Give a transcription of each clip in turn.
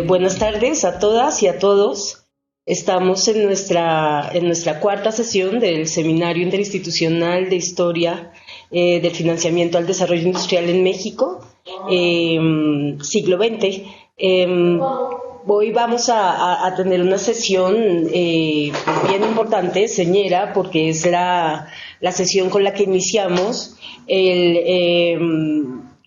Buenas tardes a todas y a todos. Estamos en nuestra cuarta sesión del Seminario Interinstitucional de Historia del Financiamiento al Desarrollo Industrial en México, siglo XX. Hoy vamos a tener una sesión bien importante, señera, porque es la sesión con la que iniciamos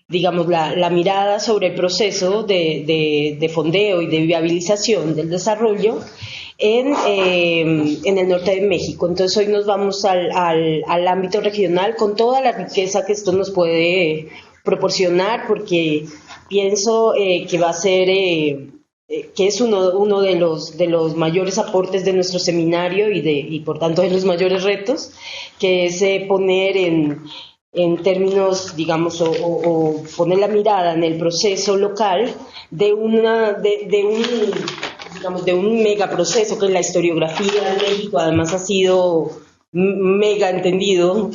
digamos, la mirada sobre el proceso de fondeo y de viabilización del desarrollo en el norte de México. Entonces hoy nos vamos al ámbito regional con toda la riqueza que esto nos puede proporcionar, porque pienso que va a ser que es uno de los mayores aportes de nuestro seminario y por tanto de los mayores retos, que es poner en términos, digamos, o poner la mirada en el proceso local de un megaproceso que es la historiografía de México. Además ha sido mega entendido,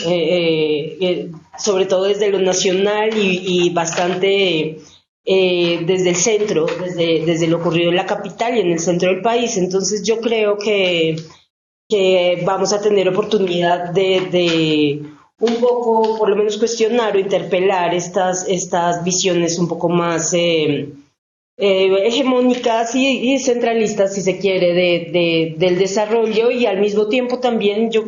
sobre todo desde lo nacional y bastante desde el centro, desde lo ocurrido en la capital y en el centro del país. Entonces yo creo que vamos a tener oportunidad de un poco, por lo menos, cuestionar o interpelar estas visiones un poco más hegemónicas y centralistas, si se quiere, del desarrollo, y al mismo tiempo también yo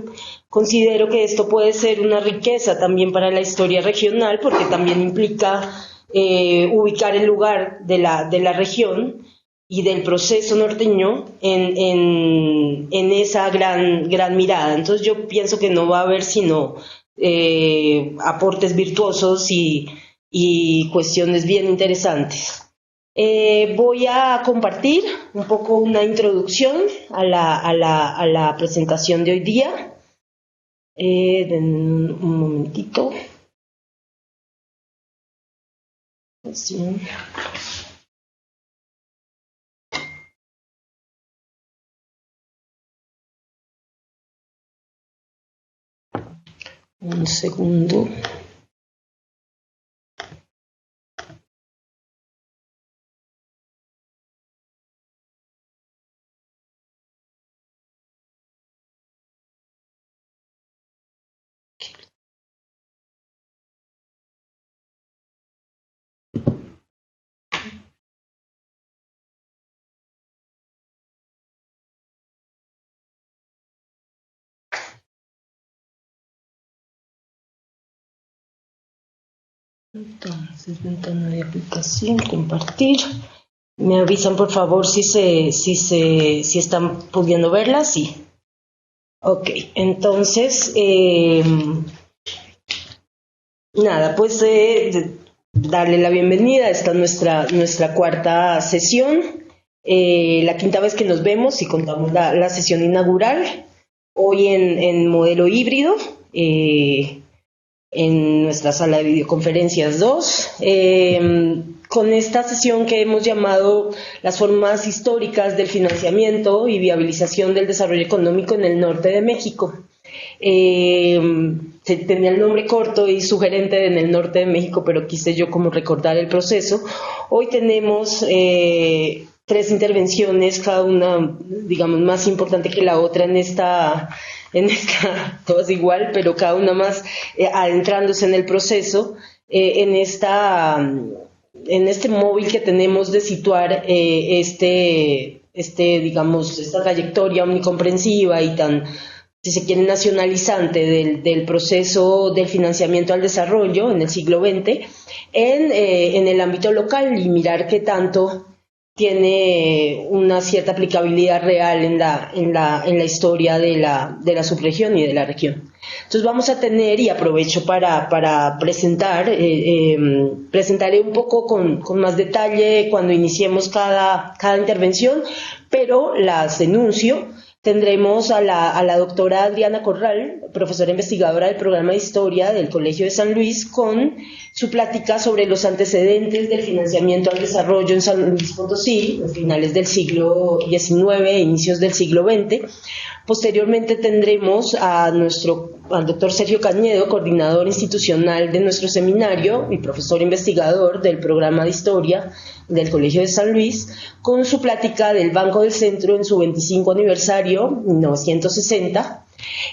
considero que esto puede ser una riqueza también para la historia regional, porque también implica ubicar el lugar de la región y del proceso norteño en esa gran mirada. Entonces yo pienso que no va a haber sino aportes virtuosos y cuestiones bien interesantes. Voy a compartir un poco una introducción a la presentación de hoy día. Un momentito. Sí. Un segundo. Entonces, ventana de aplicación, compartir. Me avisan, por favor, si están pudiendo verla. Sí. Ok, entonces, nada, pues darle la bienvenida a esta nuestra cuarta sesión, la quinta vez que nos vemos y contamos la sesión inaugural, hoy en modelo híbrido, en nuestra sala de videoconferencias 2, con esta sesión que hemos llamado las formas históricas del financiamiento y viabilización del desarrollo económico en el norte de México. Tenía el nombre corto y sugerente en el norte de México, pero quise yo como recordar el proceso. Hoy tenemos 3 intervenciones, cada una, digamos, más importante que la otra en esta, todas igual, pero cada una más adentrándose en el proceso, en este móvil que tenemos de situar digamos, esta trayectoria omnicomprensiva y tan, si se quiere, nacionalizante del proceso del financiamiento al desarrollo en el siglo XX en el ámbito local, y mirar qué tanto tiene una cierta aplicabilidad real en la historia de la subregión y de la región. Entonces vamos a tener, y aprovecho para presentar, presentaré un poco con más detalle cuando iniciemos cada intervención, pero las enuncio. Tendremos a la doctora Adriana Corral, profesora investigadora del programa de Historia del Colegio de San Luis, con su plática sobre los antecedentes del financiamiento al desarrollo en San Luis Potosí, a finales del siglo XIX e inicios del siglo XX. Posteriormente tendremos al doctor Sergio Cañedo, coordinador institucional de nuestro seminario y profesor investigador del programa de Historia del Colegio de San Luis, con su plática del Banco del Centro en su 25 aniversario, 1960.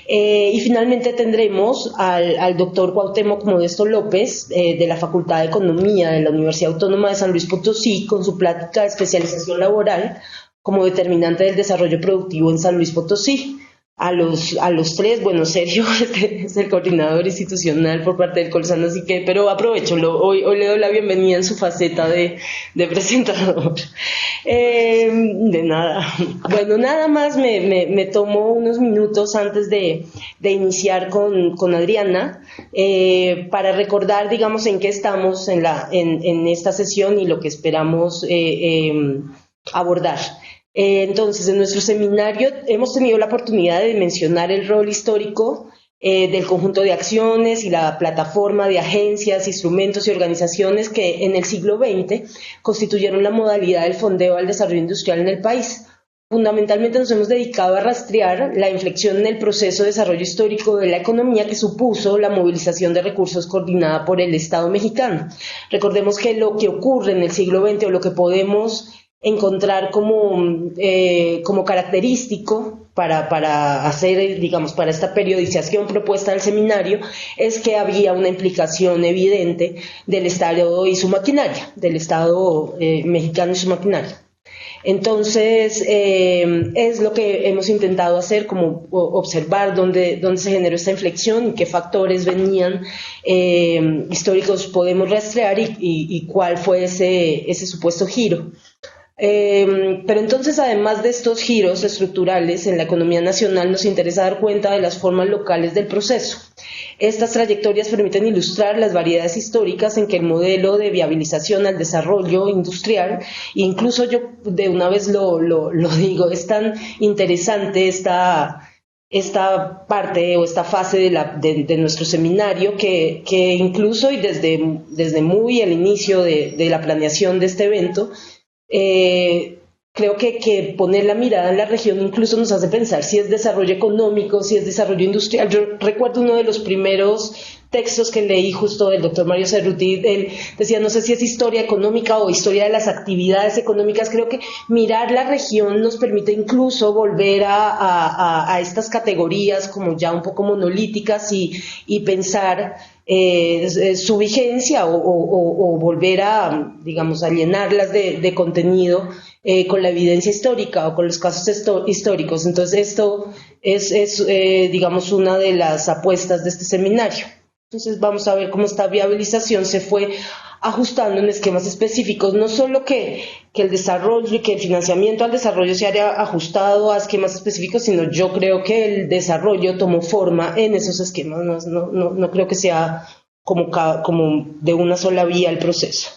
Y finalmente tendremos al doctor Cuauhtémoc Modesto López, de la Facultad de Economía de la Universidad Autónoma de San Luis Potosí, con su plática de especialización laboral como determinante del desarrollo productivo en San Luis Potosí. A los tres, bueno, Sergio es el coordinador institucional por parte del Colsan, así que, pero aprovecho, hoy le doy la bienvenida en su faceta de presentador. De nada. Bueno, nada más me tomo unos minutos antes de iniciar con Adriana, para recordar, digamos, en qué estamos en esta sesión y lo que esperamos abordar. Entonces, en nuestro seminario hemos tenido la oportunidad de mencionar el rol histórico del conjunto de acciones y la plataforma de agencias, instrumentos y organizaciones que en el siglo XX constituyeron la modalidad del fondeo al desarrollo industrial en el país. Fundamentalmente nos hemos dedicado a rastrear la inflexión en el proceso de desarrollo histórico de la economía que supuso la movilización de recursos coordinada por el Estado mexicano. Recordemos que lo que ocurre en el siglo XX, o lo que podemos encontrar como característico para hacer, digamos, para esta periodización propuesta del seminario, es que había una implicación evidente del Estado y su maquinaria, del Estado mexicano y su maquinaria. Entonces, es lo que hemos intentado hacer, como observar dónde se generó esta inflexión y qué factores venían históricos podemos rastrear y cuál fue ese supuesto giro. Pero entonces, además de estos giros estructurales en la economía nacional, nos interesa dar cuenta de las formas locales del proceso. Estas trayectorias permiten ilustrar las variedades históricas en que el modelo de viabilización al desarrollo industrial, e incluso yo de una vez lo digo, es tan interesante esta parte o esta fase de nuestro seminario que incluso, y desde muy el inicio de la planeación de este evento, creo que poner la mirada en la región incluso nos hace pensar si es desarrollo económico, si es desarrollo industrial. Yo recuerdo uno de los primeros textos que leí justo del doctor Mario Cerruti, él decía, no sé si es historia económica o historia de las actividades económicas. Creo que mirar la región nos permite incluso volver a estas categorías como ya un poco monolíticas y pensar su vigencia o volver a, digamos, a llenarlas de contenido con la evidencia histórica o con los casos históricos. Entonces esto es digamos, una de las apuestas de este seminario. Entonces vamos a ver cómo esta viabilización se fue ajustando en esquemas específicos, no solo que el desarrollo y que el financiamiento al desarrollo se haya ajustado a esquemas específicos, sino yo creo que el desarrollo tomó forma en esos esquemas, no creo que sea como de una sola vía el proceso.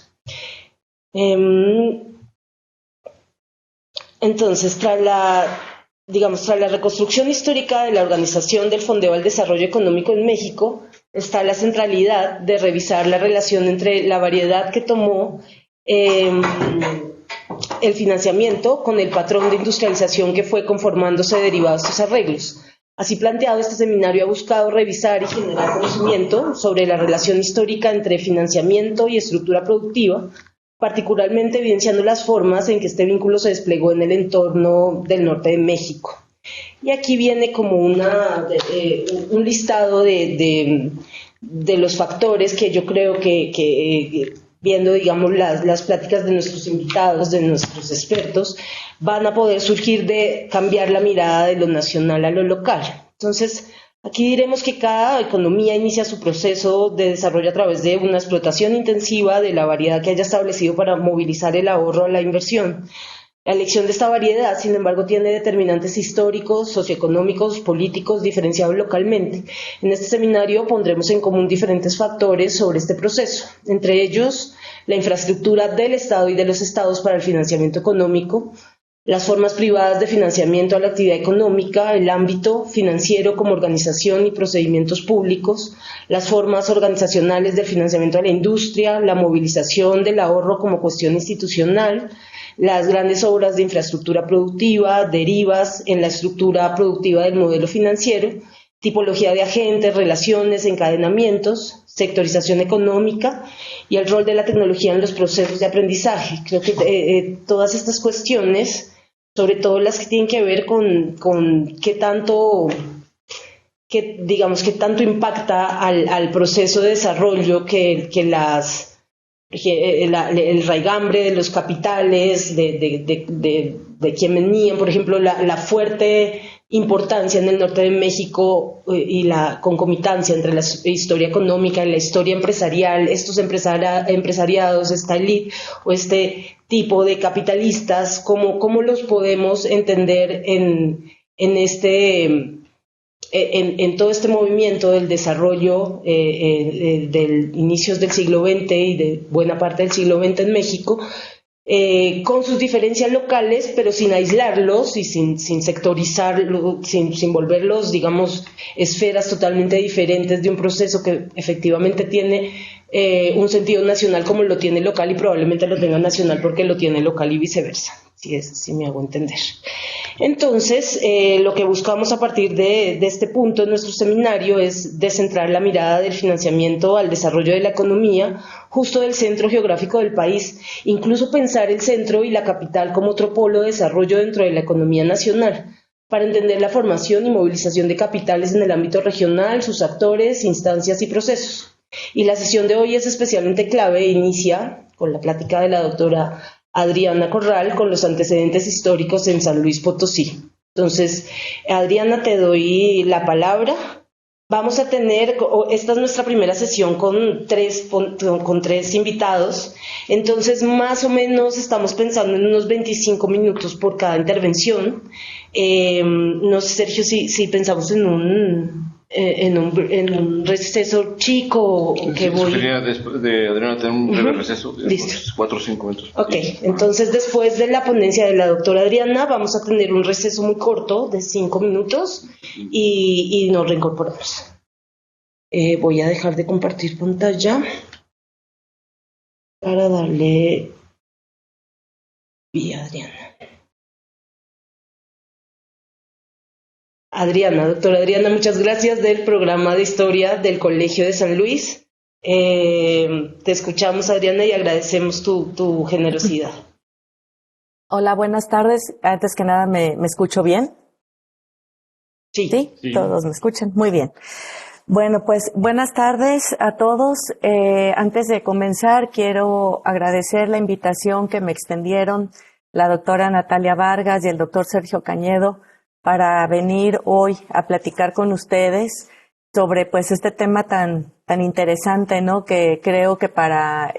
Entonces, tras la reconstrucción histórica de la organización del Fondeo al Desarrollo Económico en México, está la centralidad de revisar la relación entre la variedad que tomó el financiamiento con el patrón de industrialización que fue conformándose derivado de estos arreglos. Así planteado, este seminario ha buscado revisar y generar conocimiento sobre la relación histórica entre financiamiento y estructura productiva, particularmente evidenciando las formas en que este vínculo se desplegó en el entorno del norte de México. Y aquí viene como un listado de los factores que yo creo que viendo, digamos, las pláticas de nuestros invitados, de nuestros expertos, van a poder surgir de cambiar la mirada de lo nacional a lo local. Entonces, aquí diremos que cada economía inicia su proceso de desarrollo a través de una explotación intensiva de la variedad que haya establecido para movilizar el ahorro o la inversión. La elección de esta variedad, sin embargo, tiene determinantes históricos, socioeconómicos, políticos, diferenciados localmente. En este seminario pondremos en común diferentes factores sobre este proceso, entre ellos la infraestructura del Estado y de los estados para el financiamiento económico, las formas privadas de financiamiento a la actividad económica, el ámbito financiero como organización y procedimientos públicos, las formas organizacionales del financiamiento a la industria, la movilización del ahorro como cuestión institucional, las grandes obras de infraestructura productiva, derivas en la estructura productiva del modelo financiero, tipología de agentes, relaciones, encadenamientos, sectorización económica y el rol de la tecnología en los procesos de aprendizaje. Creo que todas estas cuestiones, sobre todo las que tienen que ver con qué tanto, digamos, qué tanto impacta al proceso de desarrollo el raigambre de los capitales, de quien venían, por ejemplo, la fuerte importancia en el norte de México y la concomitancia entre la historia económica y la historia empresarial, estos empresariados, esta élite o este tipo de capitalistas, ¿cómo los podemos entender en todo este movimiento del desarrollo del inicios del siglo XX y de buena parte del siglo XX en México, con sus diferencias locales, pero sin aislarlos y sin sectorizarlos, sin volverlos, digamos, esferas totalmente diferentes de un proceso que efectivamente tiene un sentido nacional como lo tiene local y probablemente lo tenga nacional porque lo tiene local y viceversa, si me hago entender. Entonces, lo que buscamos a partir de este punto en nuestro seminario es descentrar la mirada del financiamiento al desarrollo de la economía justo del centro geográfico del país, incluso pensar el centro y la capital como otro polo de desarrollo dentro de la economía nacional, para entender la formación y movilización de capitales en el ámbito regional, sus actores, instancias y procesos. Y la sesión de hoy es especialmente clave e inicia con la plática de la doctora Adriana Corral con los antecedentes históricos en San Luis Potosí. Entonces, Adriana, te doy la palabra. Vamos a tener, esta es nuestra primera sesión con tres invitados, entonces más o menos estamos pensando en unos 25 minutos por cada intervención. No sé, Sergio, si pensamos en un receso chico que voy. Después de Adriana tener un breve receso de 4 o 5 minutos. Ok, entonces después de la ponencia de la doctora Adriana vamos a tener un receso muy corto de 5 minutos y nos reincorporamos. Voy a dejar de compartir pantalla para darle vía a Adriana. Doctora Adriana, muchas gracias del programa de historia del Colegio de San Luis. Te escuchamos, Adriana, y agradecemos tu generosidad. Hola, buenas tardes. Antes que nada, ¿me escucho bien? Sí. Todos me escuchan. Muy bien. Bueno, pues buenas tardes a todos. Antes de comenzar, quiero agradecer la invitación que me extendieron la doctora Natalia Vargas y el doctor Sergio Cañedo para venir hoy a platicar con ustedes sobre pues este tema tan interesante, ¿no? Que creo que para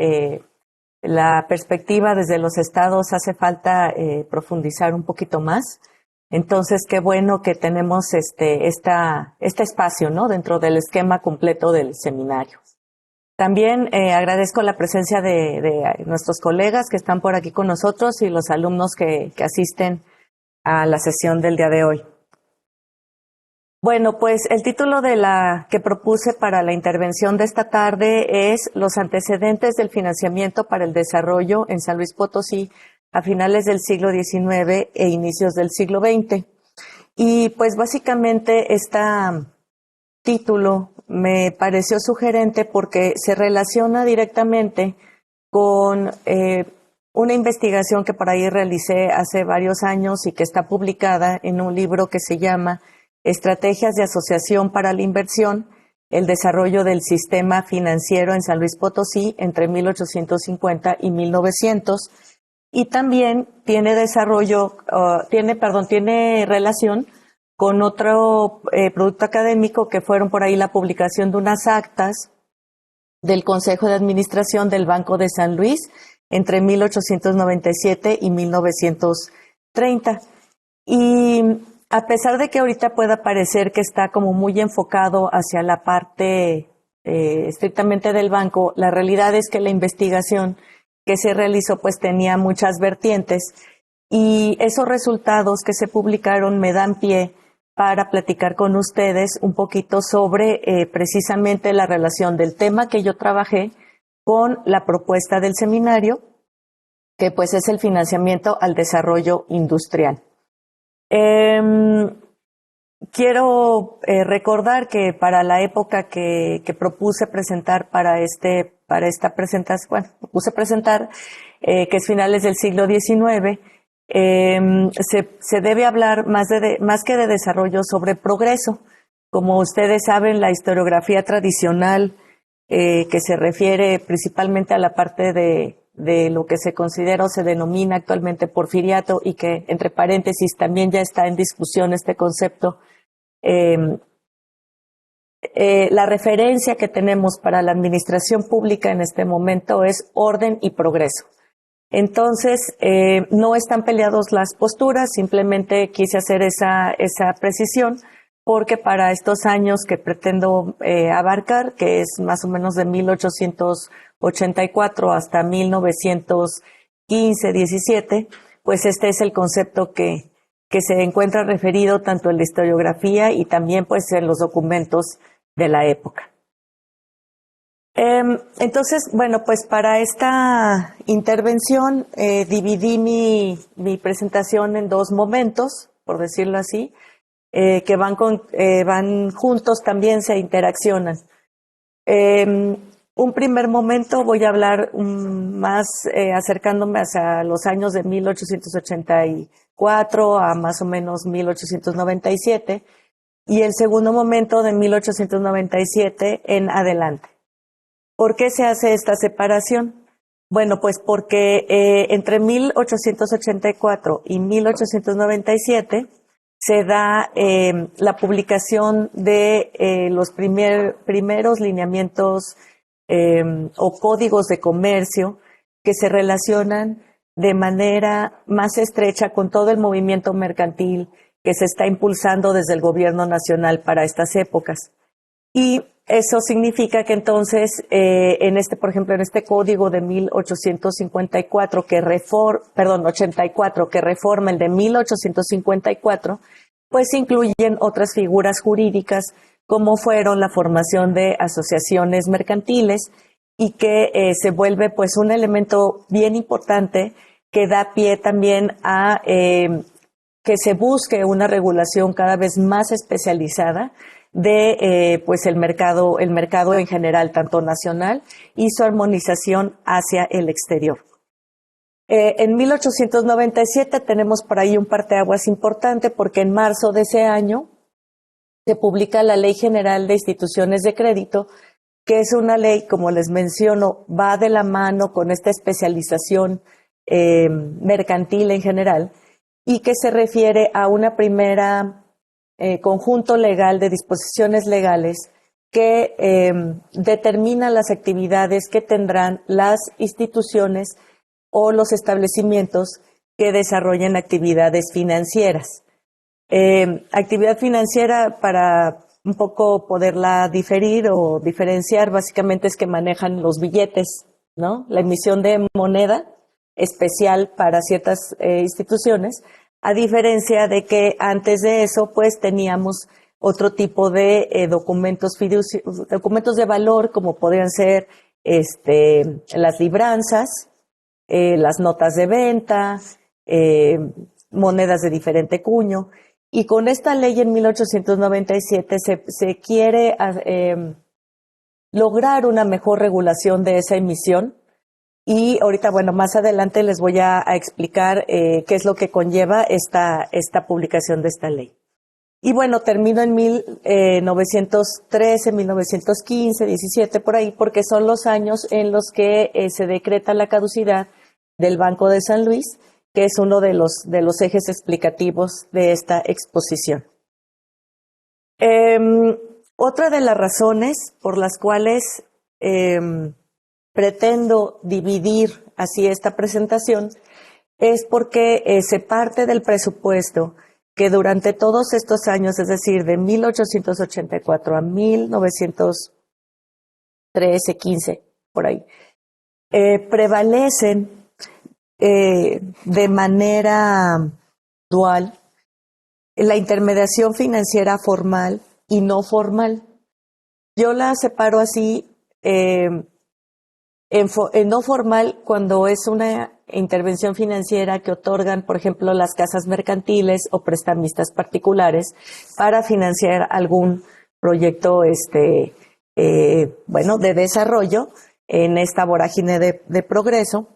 la perspectiva desde los estados hace falta profundizar un poquito más. Entonces, qué bueno que tenemos este espacio, ¿no? Dentro del esquema completo del seminario. También agradezco la presencia de nuestros colegas que están por aquí con nosotros y los alumnos que asisten a la sesión del día de hoy. Bueno, pues el título que propuse para la intervención de esta tarde es Los antecedentes del financiamiento para el desarrollo en San Luis Potosí a finales del siglo XIX e inicios del siglo XX. Y pues básicamente este título me pareció sugerente porque se relaciona directamente con una investigación que por ahí realicé hace varios años y que está publicada en un libro que se llama Estrategias de Asociación para la Inversión, el desarrollo del sistema financiero en San Luis Potosí entre 1850 y 1900. Y también tiene tiene relación con otro producto académico que fueron por ahí la publicación de unas actas del Consejo de Administración del Banco de San Luis entre 1897 y 1930. Y a pesar de que ahorita pueda parecer que está como muy enfocado hacia la parte estrictamente del banco, la realidad es que la investigación que se realizó pues tenía muchas vertientes y esos resultados que se publicaron me dan pie para platicar con ustedes un poquito sobre precisamente la relación del tema que yo trabajé con la propuesta del seminario, que pues es el financiamiento al desarrollo industrial. Quiero recordar que para la época que propuse presentar para esta presentación, bueno, propuse presentar, que es finales del siglo XIX, se debe hablar más que de desarrollo sobre progreso. Como ustedes saben, la historiografía tradicional, que se refiere principalmente a la parte de lo que se considera o se denomina actualmente porfiriato, y que, entre paréntesis, también ya está en discusión este concepto. La referencia que tenemos para la administración pública en este momento es orden y progreso. Entonces, no están peleados las posturas, simplemente quise hacer esa precisión, porque para estos años que pretendo abarcar, que es más o menos de 1884 hasta 1915-17, pues este es el concepto que se encuentra referido tanto en la historiografía y también pues en los documentos de la época. Entonces, bueno, pues para esta intervención dividí mi presentación en dos momentos, por decirlo así, que van juntos, también se interaccionan. Un primer momento voy a hablar más acercándome hacia los años de 1884 a más o menos 1897, y el segundo momento de 1897 en adelante. ¿Por qué se hace esta separación? Bueno, pues porque entre 1884 y 1897 se da la publicación de los primeros lineamientos o códigos de comercio que se relacionan de manera más estrecha con todo el movimiento mercantil que se está impulsando desde el gobierno nacional para estas épocas. Y eso significa que entonces, por ejemplo, en este código de 1854 84, que reforma el de 1854, pues incluyen otras figuras jurídicas como fueron la formación de asociaciones mercantiles, y que se vuelve pues un elemento bien importante que da pie también a que se busque una regulación cada vez más especializada de pues el mercado en general, tanto nacional, y su armonización hacia el exterior. En 1897 tenemos por ahí un parteaguas importante, porque en marzo de ese año se publica la Ley General de Instituciones de Crédito, que es una ley, como les menciono, va de la mano con esta especialización mercantil en general, y que se refiere a una primera conjunto legal de disposiciones legales que determina las actividades que tendrán las instituciones o los establecimientos que desarrollen actividades financieras. Actividad financiera, para un poco poderla diferir o diferenciar, básicamente es que manejan los billetes, ¿no? La emisión de moneda especial para ciertas instituciones, a diferencia de que antes de eso pues teníamos otro tipo de documentos de valor, como podrían ser las libranzas, las notas de venta, monedas de diferente cuño. Y con esta ley en 1897 se quiere lograr una mejor regulación de esa emisión. Y ahorita, bueno, más adelante les voy a explicar qué es lo que conlleva esta publicación de esta ley. Y bueno, termino en 1913, 1915, 17, por ahí, porque son los años en los que se decreta la caducidad del Banco de San Luis, que es uno de los ejes explicativos de esta exposición. Otra de las razones por las cuales pretendo dividir así esta presentación es porque se parte del presupuesto que durante todos estos años, es decir, de 1884 a 1913, 15, por ahí, prevalecen de manera dual la intermediación financiera formal y no formal. Yo la separo así, en no formal, cuando es una intervención financiera que otorgan, por ejemplo, las casas mercantiles o prestamistas particulares para financiar algún proyecto, de desarrollo en esta vorágine de progreso,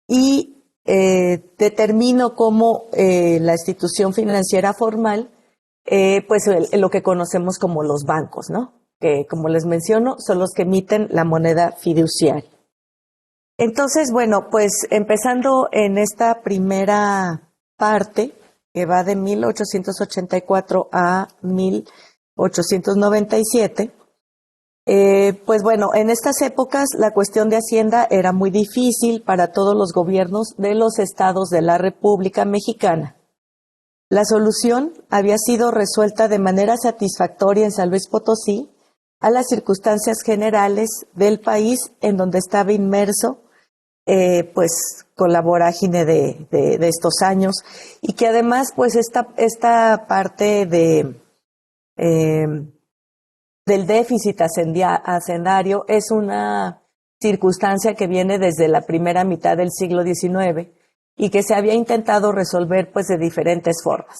y determino cómo la institución financiera formal, lo que conocemos como los bancos, ¿no? Que, como les menciono, son los que emiten la moneda fiduciaria. Entonces, bueno, pues empezando en esta primera parte, que va de 1884 a 1897, pues bueno, en estas épocas la cuestión de Hacienda era muy difícil para todos los gobiernos de los estados de la República Mexicana. La solución había sido resuelta de manera satisfactoria en San Luis Potosí a las circunstancias generales del país en donde estaba inmerso, pues con la vorágine de estos años, y que además pues esta parte del déficit hacendario es una circunstancia que viene desde la primera mitad del siglo XIX y que se había intentado resolver pues de diferentes formas.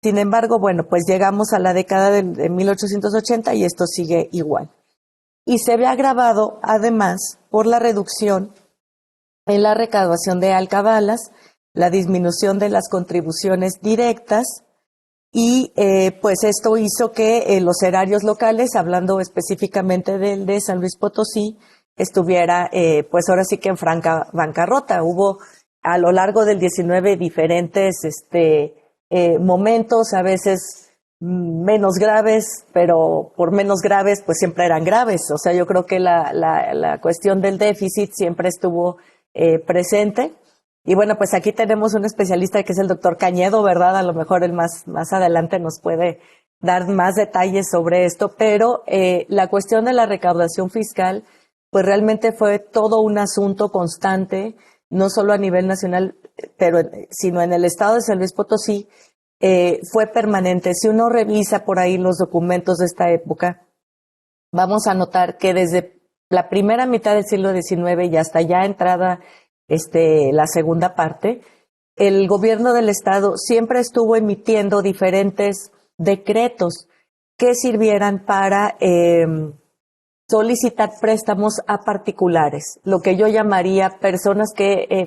Sin embargo, bueno, pues llegamos a la década de 1880 y esto sigue igual. Y se ve agravado además por la reducción en la recaudación de alcabalas, la disminución de las contribuciones directas, y pues esto hizo que los erarios locales, hablando específicamente del de San Luis Potosí, estuviera pues ahora sí que en franca bancarrota. Hubo a lo largo del 19 diferentes momentos, a veces menos graves, pero por menos graves pues siempre eran graves. O sea, yo creo que la cuestión del déficit siempre estuvo presente. Y bueno, pues aquí tenemos un especialista que es el doctor Cañedo, ¿verdad? A lo mejor él más adelante nos puede dar más detalles sobre esto, pero la cuestión de la recaudación fiscal, pues realmente fue todo un asunto constante, no solo a nivel nacional, sino en el estado de San Luis Potosí, fue permanente. Si uno revisa por ahí los documentos de esta época, vamos a notar que desde la primera mitad del siglo XIX y hasta ya entrada la segunda parte, el gobierno del estado siempre estuvo emitiendo diferentes decretos que sirvieran para solicitar préstamos a particulares, lo que yo llamaría personas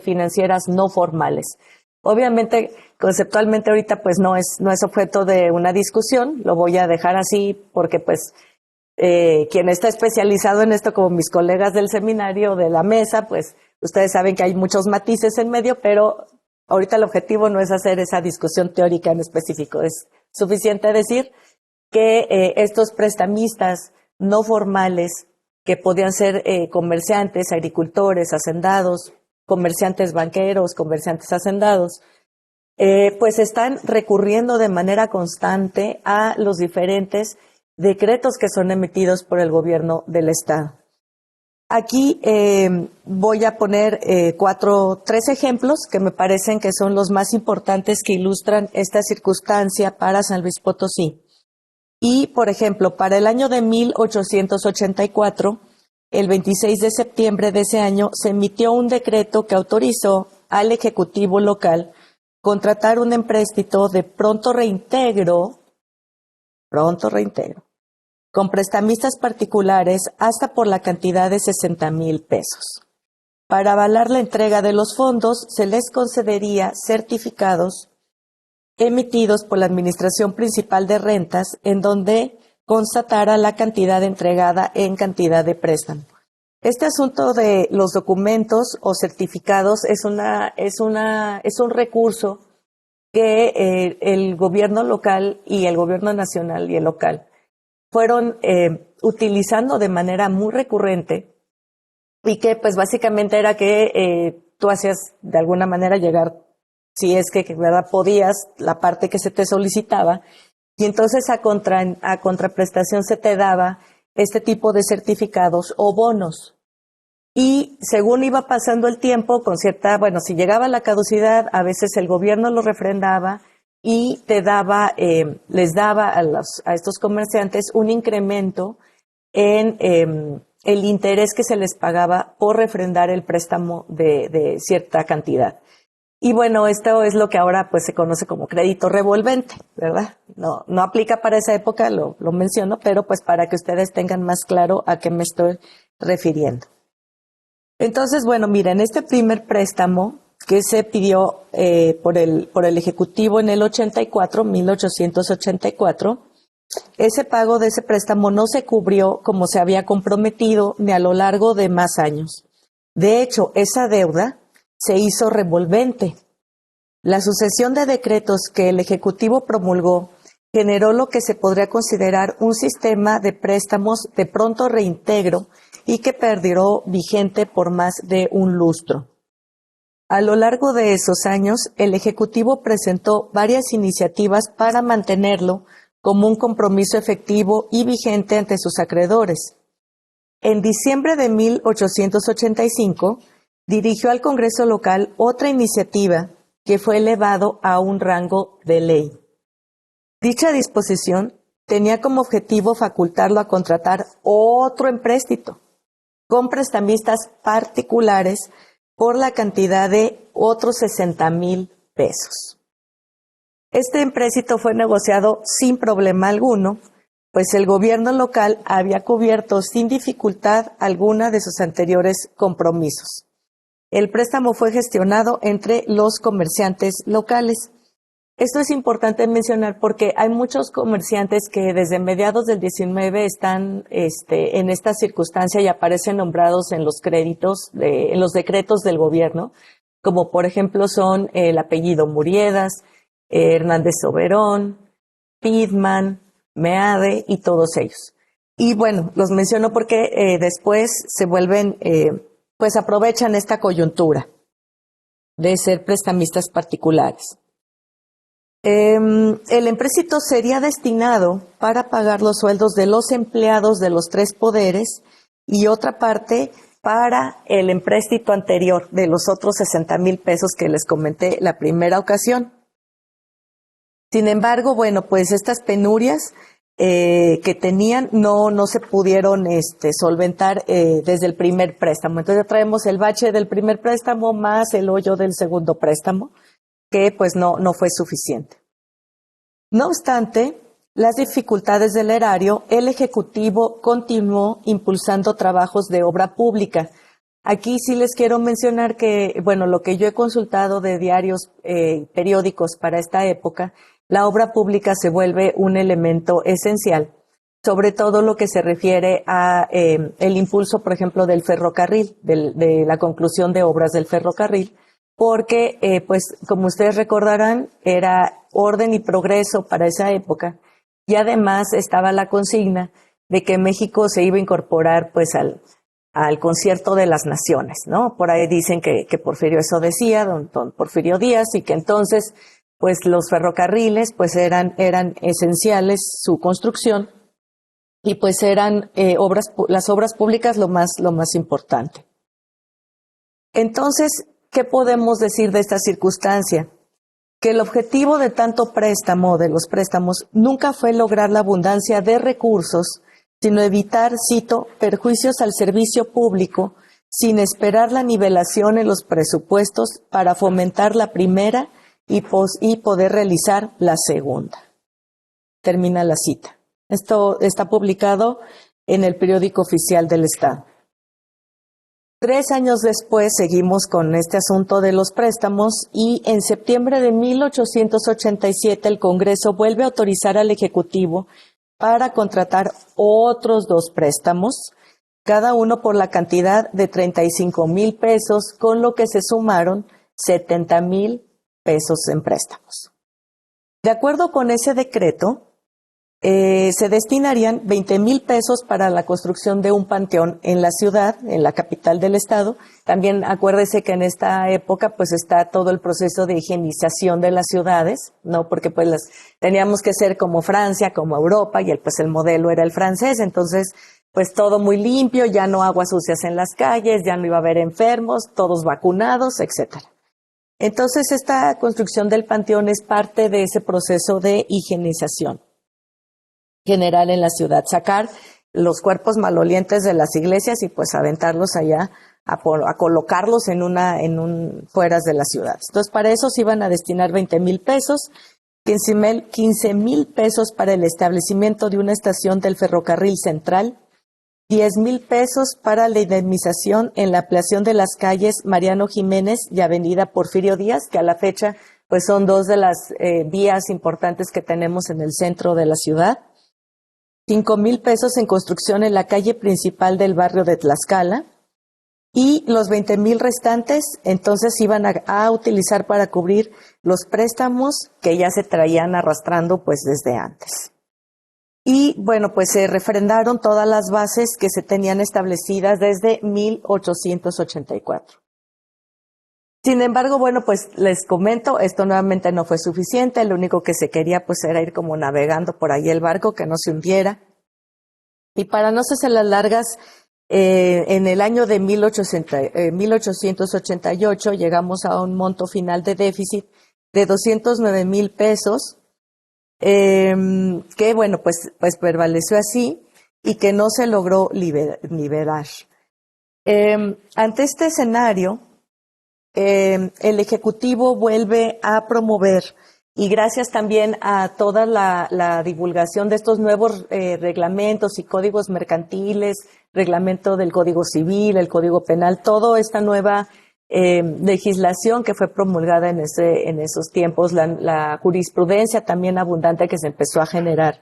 financieras no formales. Obviamente, conceptualmente ahorita pues no es objeto de una discusión, lo voy a dejar así porque pues quien está especializado en esto, como mis colegas del seminario, de la mesa, pues ustedes saben que hay muchos matices en medio, pero ahorita el objetivo no es hacer esa discusión teórica en específico. Es suficiente decir que estos prestamistas no formales, que podían ser comerciantes, agricultores, hacendados, comerciantes banqueros, comerciantes hacendados, pues están recurriendo de manera constante a los diferentes decretos que son emitidos por el gobierno del estado. Aquí voy a poner 3 ejemplos que me parecen que son los más importantes que ilustran esta circunstancia para San Luis Potosí. Y, por ejemplo, para el año de 1884, el 26 de septiembre de ese año, se emitió un decreto que autorizó al Ejecutivo local contratar un empréstito de pronto reintegro, con prestamistas particulares hasta por la cantidad de 60,000 pesos. Para avalar la entrega de los fondos, se les concedería certificados emitidos por la Administración Principal de Rentas, en donde constatara la cantidad entregada en cantidad de préstamo. Este asunto de los documentos o certificados es un recurso que el gobierno local y el gobierno nacional y el local fueron utilizando de manera muy recurrente, y que pues básicamente era que tú hacías de alguna manera llegar, si es que verdad podías, la parte que se te solicitaba, y entonces a contraprestación se te daba este tipo de certificados o bonos. Y según iba pasando el tiempo, con cierta, bueno, si llegaba la caducidad, a veces el gobierno lo refrendaba y les daba a estos comerciantes un incremento en el interés que se les pagaba por refrendar el préstamo de cierta cantidad. Y bueno, esto es lo que ahora pues se conoce como crédito revolvente, ¿verdad? No aplica para esa época, lo menciono, pero pues para que ustedes tengan más claro a qué me estoy refiriendo. Entonces, bueno, miren, este primer préstamo que se pidió por el Ejecutivo en el 1884, ese pago de ese préstamo no se cubrió como se había comprometido ni a lo largo de más años. De hecho, esa deuda se hizo revolvente. La sucesión de decretos que el Ejecutivo promulgó generó lo que se podría considerar un sistema de préstamos de pronto reintegro y que perduró vigente por más de un lustro. A lo largo de esos años, el Ejecutivo presentó varias iniciativas para mantenerlo como un compromiso efectivo y vigente ante sus acreedores. En diciembre de 1885, dirigió al Congreso local otra iniciativa que fue elevado a un rango de ley. Dicha disposición tenía como objetivo facultarlo a contratar otro empréstito con prestamistas particulares por la cantidad de otros 60,000 pesos. Este empréstito fue negociado sin problema alguno, pues el gobierno local había cubierto sin dificultad alguna de sus anteriores compromisos. El préstamo fue gestionado entre los comerciantes locales. Esto es importante mencionar porque hay muchos comerciantes que desde mediados del 19 están en esta circunstancia y aparecen nombrados en los créditos, en los decretos del gobierno, como por ejemplo son el apellido Muriedas, Hernández Soberón, Pidman, Meade y todos ellos. Y bueno, los menciono porque después se vuelven, pues aprovechan esta coyuntura de ser prestamistas particulares. El empréstito sería destinado para pagar los sueldos de los empleados de los tres poderes y otra parte para el empréstito anterior de los otros 60,000 pesos que les comenté la primera ocasión. Sin embargo, bueno, pues estas penurias que tenían no se pudieron solventar desde el primer préstamo. Entonces traemos el bache del primer préstamo más el hoyo del segundo préstamo, que pues no fue suficiente. No obstante las dificultades del erario, el Ejecutivo continuó impulsando trabajos de obra pública. Aquí sí les quiero mencionar que, bueno, lo que yo he consultado de diarios periódicos para esta época, la obra pública se vuelve un elemento esencial, sobre todo lo que se refiere a el impulso, por ejemplo, del ferrocarril, de la conclusión de obras del ferrocarril, porque, pues, como ustedes recordarán, era orden y progreso para esa época, y además estaba la consigna de que México se iba a incorporar, pues, al concierto de las naciones, ¿no? Por ahí dicen que Porfirio eso decía, don Porfirio Díaz, y que entonces, pues, los ferrocarriles, pues, eran esenciales su construcción, y pues eran las obras públicas lo más importante. Entonces, ¿qué podemos decir de esta circunstancia? Que el objetivo de tanto préstamo, de los préstamos, nunca fue lograr la abundancia de recursos, sino evitar, cito, perjuicios al servicio público, sin esperar la nivelación en los presupuestos para fomentar la primera y poder realizar la segunda. Termina la cita. Esto está publicado en el Periódico Oficial del Estado. 3 años después seguimos con este asunto de los préstamos y en septiembre de 1887 el Congreso vuelve a autorizar al Ejecutivo para contratar otros 2 préstamos, cada uno por la cantidad de 35,000 pesos, con lo que se sumaron 70,000 pesos en préstamos. De acuerdo con ese decreto, se destinarían 20,000 pesos para la construcción de un panteón en la ciudad, en la capital del estado. También acuérdese que en esta época pues está todo el proceso de higienización de las ciudades, ¿no? Porque pues teníamos que ser como Francia, como Europa, y pues el modelo era el francés. Entonces pues todo muy limpio, ya no aguas sucias en las calles, ya no iba a haber enfermos, todos vacunados, etcétera. Entonces, esta construcción del panteón es parte de ese proceso de higienización general en la ciudad, sacar los cuerpos malolientes de las iglesias y pues aventarlos allá a colocarlos fueras de las ciudades. Entonces, para eso se iban a destinar 20,000 pesos, 15,000 pesos para el establecimiento de una estación del ferrocarril central, 10,000 pesos para la indemnización en la ampliación de las calles Mariano Jiménez y Avenida Porfirio Díaz, que a la fecha pues son dos de las vías importantes que tenemos en el centro de la ciudad. 5,000 pesos en construcción en la calle principal del barrio de Tlaxcala, y los 20,000 restantes entonces iban a utilizar para cubrir los préstamos que ya se traían arrastrando pues desde antes. Y bueno, pues se refrendaron todas las bases que se tenían establecidas desde 1884. Sin embargo, bueno, pues les comento, esto nuevamente no fue suficiente, lo único que se quería pues era ir como navegando por ahí el barco, que no se hundiera. Y para no hacerse las largas, en el año de 1888 llegamos a un monto final de déficit de 209,000 pesos, que bueno, pues prevaleció así y que no se logró liberar. Ante este escenario, el Ejecutivo vuelve a promover, y gracias también a toda la divulgación de estos nuevos reglamentos y códigos mercantiles, reglamento del Código Civil, el Código Penal, toda esta nueva legislación que fue promulgada en esos tiempos, la jurisprudencia también abundante que se empezó a generar,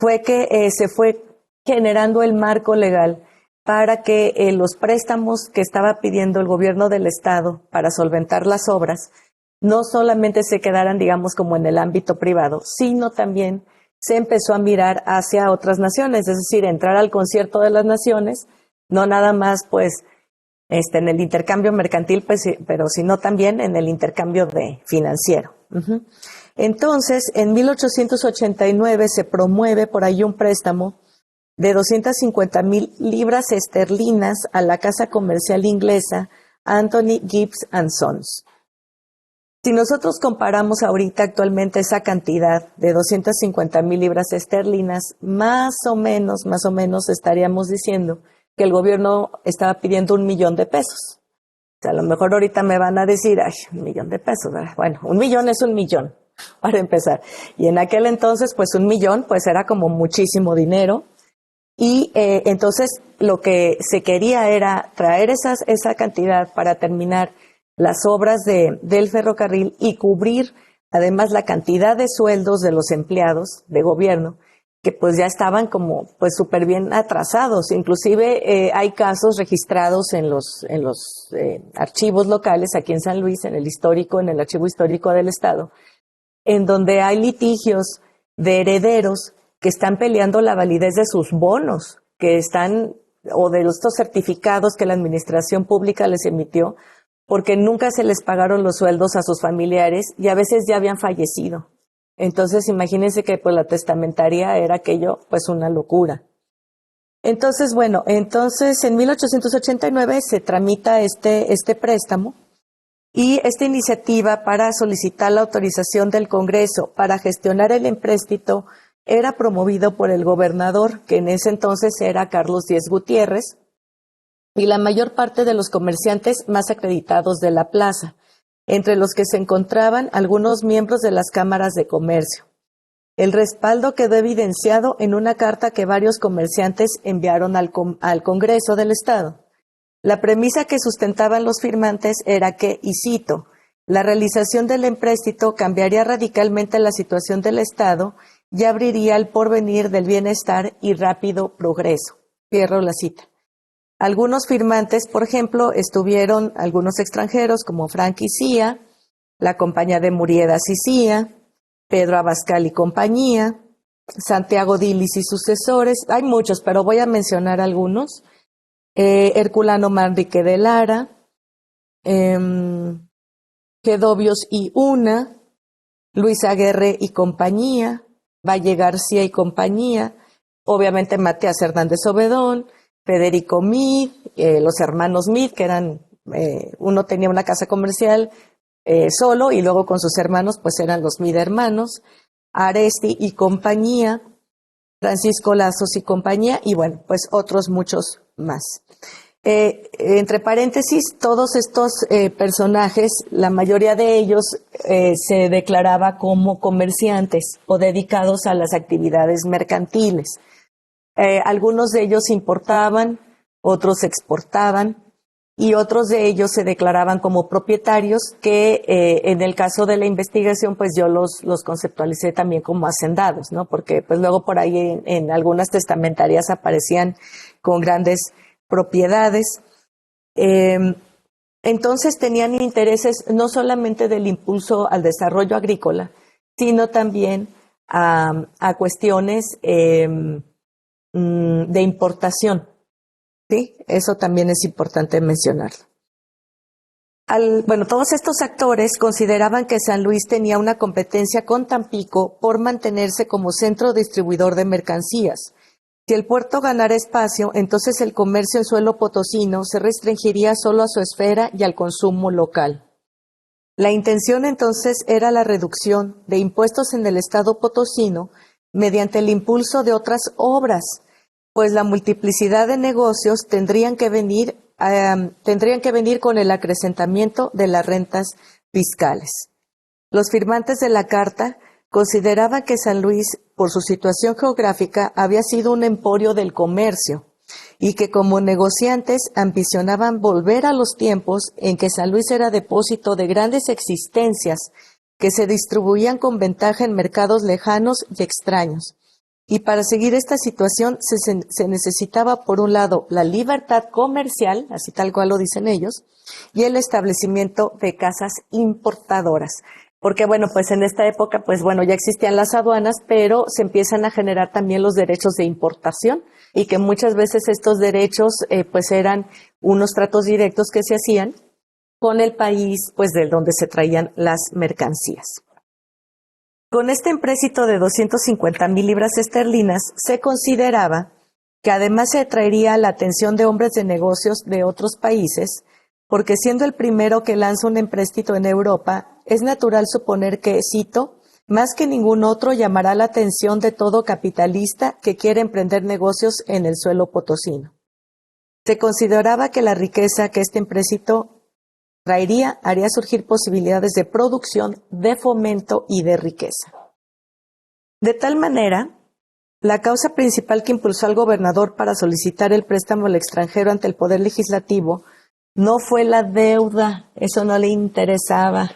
fue que se fue generando el marco legal para que los préstamos que estaba pidiendo el gobierno del Estado para solventar las obras no solamente se quedaran, digamos, como en el ámbito privado, sino también se empezó a mirar hacia otras naciones, es decir, entrar al concierto de las naciones, no nada más, pues, en el intercambio mercantil, pues, pero sino también en el intercambio financiero. Uh-huh. Entonces, en 1889 se promueve por ahí un préstamo de 250,000 libras esterlinas a la casa comercial inglesa Anthony Gibbs & Sons. Si nosotros comparamos ahorita actualmente esa cantidad de 250,000 libras esterlinas, más o menos estaríamos diciendo que el gobierno estaba pidiendo 1,000,000 de pesos. O sea, a lo mejor ahorita me van a decir, ay, 1,000,000 de pesos, ¿verdad? Bueno, 1,000,000 es 1,000,000, para empezar. Y en aquel entonces, pues 1,000,000, pues era como muchísimo dinero. Y entonces lo que se quería era traer esa cantidad para terminar las obras del ferrocarril y cubrir además la cantidad de sueldos de los empleados de gobierno que pues ya estaban como pues súper bien atrasados. Inclusive hay casos registrados en los archivos locales aquí en San Luis, en el Archivo Histórico del Estado, en donde hay litigios de herederos que están peleando la validez de sus bonos, o de estos certificados que la administración pública les emitió, porque nunca se les pagaron los sueldos a sus familiares y a veces ya habían fallecido. Entonces, imagínense que pues la testamentaria era aquello, pues una locura. Entonces, bueno, en 1889 se tramita este préstamo, y esta iniciativa para solicitar la autorización del Congreso para gestionar el empréstito era promovido por el gobernador, que en ese entonces era Carlos Díez Gutiérrez, y la mayor parte de los comerciantes más acreditados de la plaza, entre los que se encontraban algunos miembros de las cámaras de comercio. El respaldo quedó evidenciado en una carta que varios comerciantes enviaron al Congreso del Estado. La premisa que sustentaban los firmantes era que, y cito, la realización del empréstito cambiaría radicalmente la situación del Estado y abriría el porvenir del bienestar y rápido progreso. Cierro la cita. Algunos firmantes, por ejemplo, estuvieron algunos extranjeros como Frank y Cía, la compañía de Muriedas y Cía, Pedro Abascal y compañía, Santiago Dilis y sucesores. Hay muchos, pero voy a mencionar algunos. Herculano Manrique de Lara, Gedovios y Una, Luis Aguerre y compañía, Valle García y compañía, obviamente Matías Hernández Obedón, Federico Meade, los hermanos Meade, que eran, uno tenía una casa comercial solo y luego con sus hermanos pues eran los Meade hermanos, Aresti y compañía, Francisco Lazos y compañía, y bueno, pues otros muchos más. Entre paréntesis, todos estos personajes, la mayoría de ellos se declaraba como comerciantes o dedicados a las actividades mercantiles. Algunos de ellos importaban, otros exportaban, y otros de ellos se declaraban como propietarios, que en el caso de la investigación, pues yo los conceptualicé también como hacendados, ¿no? Porque pues luego por ahí en algunas testamentarias aparecían con grandes propiedades. Entonces tenían intereses no solamente del impulso al desarrollo agrícola, sino también a cuestiones de importación. Sí, eso también es importante mencionarlo. Bueno, todos estos actores consideraban que San Luis tenía una competencia con Tampico por mantenerse como centro distribuidor de mercancías. Si el puerto ganara espacio, entonces el comercio en suelo potosino se restringiría solo a su esfera y al consumo local. La intención entonces era la reducción de impuestos en el estado potosino mediante el impulso de otras obras, pues la multiplicidad de negocios tendrían que venir con el acrecentamiento de las rentas fiscales. Los firmantes de la carta consideraban que San Luis, por su situación geográfica, había sido un emporio del comercio y que como negociantes ambicionaban volver a los tiempos en que San Luis era depósito de grandes existencias que se distribuían con ventaja en mercados lejanos y extraños. Y para seguir esta situación se necesitaba, por un lado, la libertad comercial, así tal cual lo dicen ellos, y el establecimiento de casas importadoras. Porque, bueno, pues en esta época, pues bueno, ya existían las aduanas, pero se empiezan a generar también los derechos de importación, y que muchas veces estos derechos, pues eran unos tratos directos que se hacían con el país, pues de donde se traían las mercancías. Con este empréstito de 250,000 libras esterlinas, se consideraba que además se atraería la atención de hombres de negocios de otros países, porque siendo el primero que lanza un empréstito en Europa, es natural suponer que, cito, más que ningún otro llamará la atención de todo capitalista que quiere emprender negocios en el suelo potosino. Se consideraba que la riqueza que este empréstito haría surgir posibilidades de producción, de fomento y de riqueza. De tal manera, la causa principal que impulsó al gobernador para solicitar el préstamo al extranjero ante el Poder Legislativo no fue la deuda, eso no le interesaba,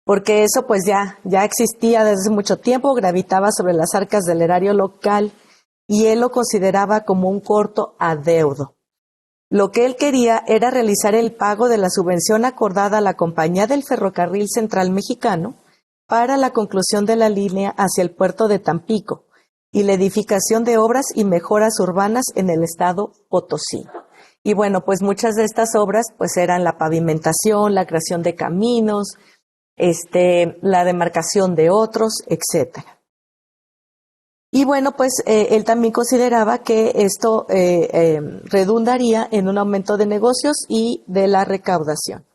porque eso pues ya existía desde hace mucho tiempo, gravitaba sobre las arcas del erario local y él lo consideraba como un corto adeudo. Lo que él quería era realizar el pago de la subvención acordada a la Compañía del Ferrocarril Central Mexicano para la conclusión de la línea hacia el puerto de Tampico y la edificación de obras y mejoras urbanas en el estado potosino. Y bueno, pues muchas de estas obras pues eran la pavimentación, la creación de caminos, la demarcación de otros, etcétera. Y bueno, pues él también consideraba que esto redundaría en un aumento de negocios y de la recaudación.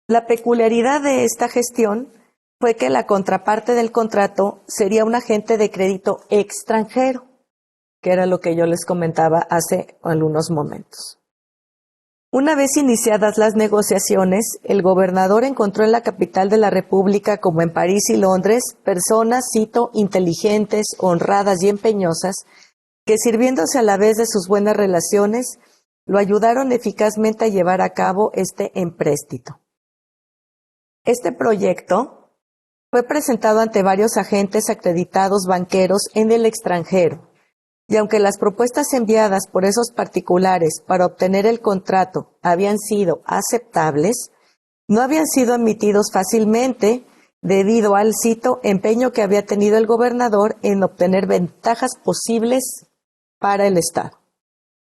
La peculiaridad de esta gestión fue que la contraparte del contrato sería un agente de crédito extranjero, que era lo que yo les comentaba hace algunos momentos. Una vez iniciadas las negociaciones, el gobernador encontró en la capital de la República, como en París y Londres, personas, cito, inteligentes, honradas y empeñosas, que sirviéndose a la vez de sus buenas relaciones, lo ayudaron eficazmente a llevar a cabo este empréstito. Este proyecto fue presentado ante varios agentes acreditados banqueros en el extranjero. Y aunque las propuestas enviadas por esos particulares para obtener el contrato habían sido aceptables, no habían sido admitidos fácilmente debido al, cito, empeño que había tenido el gobernador en obtener ventajas posibles para el Estado.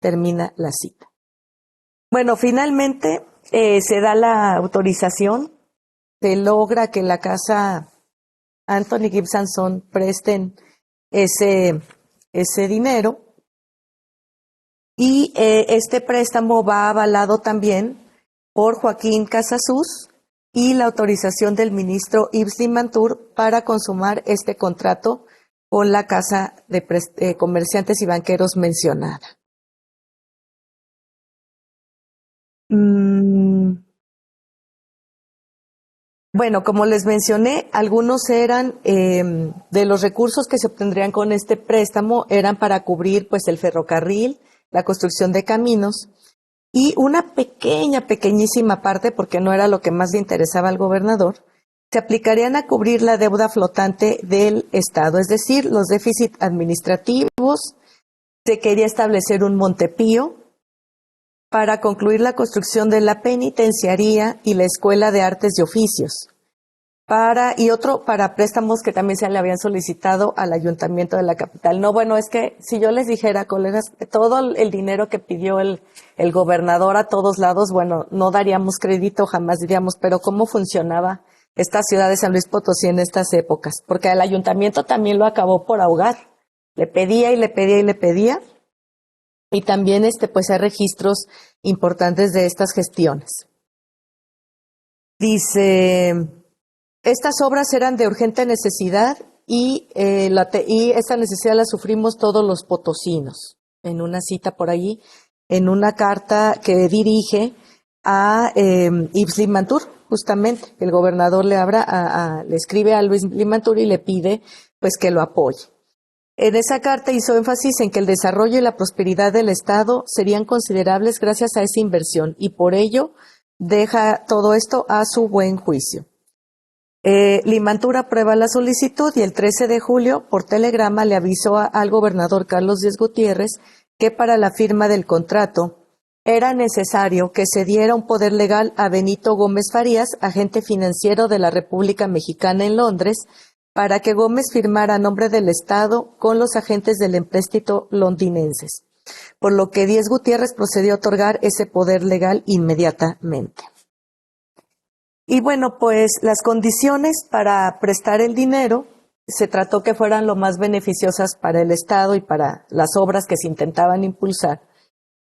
Termina la cita. Bueno, finalmente se da la autorización, se logra que la casa Anthony Gibbs & Son presten ese ese dinero. Y este préstamo va avalado también por Joaquín Casasus y la autorización del ministro Yves Limantour para consumar este contrato con la Casa de Comerciantes y Banqueros mencionada. Bueno, como les mencioné, algunos eran de los recursos que se obtendrían con este préstamo eran para cubrir pues el ferrocarril, la construcción de caminos y una pequeñísima parte, porque no era lo que más le interesaba al gobernador, se aplicarían a cubrir la deuda flotante del Estado, es decir, los déficits administrativos. Se quería establecer un Montepío para concluir la construcción de la penitenciaría y la Escuela de Artes y Oficios, y otro para préstamos que también se le habían solicitado al ayuntamiento de la capital. No, bueno, es que si yo les dijera, colegas, todo el dinero que pidió el gobernador a todos lados, bueno, no daríamos crédito, jamás diríamos, pero ¿cómo funcionaba esta ciudad de San Luis Potosí en estas épocas? Porque el ayuntamiento también lo acabó por ahogar. Le pedía y le pedía y le pedía. Y también pues hay registros importantes de estas gestiones. Dice, estas obras eran de urgente necesidad y esta necesidad la sufrimos todos los potosinos. En una cita por allí, en una carta que dirige a Yves Limantour, justamente, el gobernador le escribe a Luis Limantour y le pide pues que lo apoye. En esa carta hizo énfasis en que el desarrollo y la prosperidad del Estado serían considerables gracias a esa inversión y por ello deja todo esto a su buen juicio. Limantour aprueba la solicitud y el 13 de julio por telegrama le avisó al gobernador Carlos Díez Gutiérrez que para la firma del contrato era necesario que se diera un poder legal a Benito Gómez Farías, agente financiero de la República Mexicana en Londres, para que Gómez firmara a nombre del Estado con los agentes del empréstito londinenses, por lo que Díez Gutiérrez procedió a otorgar ese poder legal inmediatamente. Y bueno, pues las condiciones para prestar el dinero se trató que fueran lo más beneficiosas para el Estado y para las obras que se intentaban impulsar,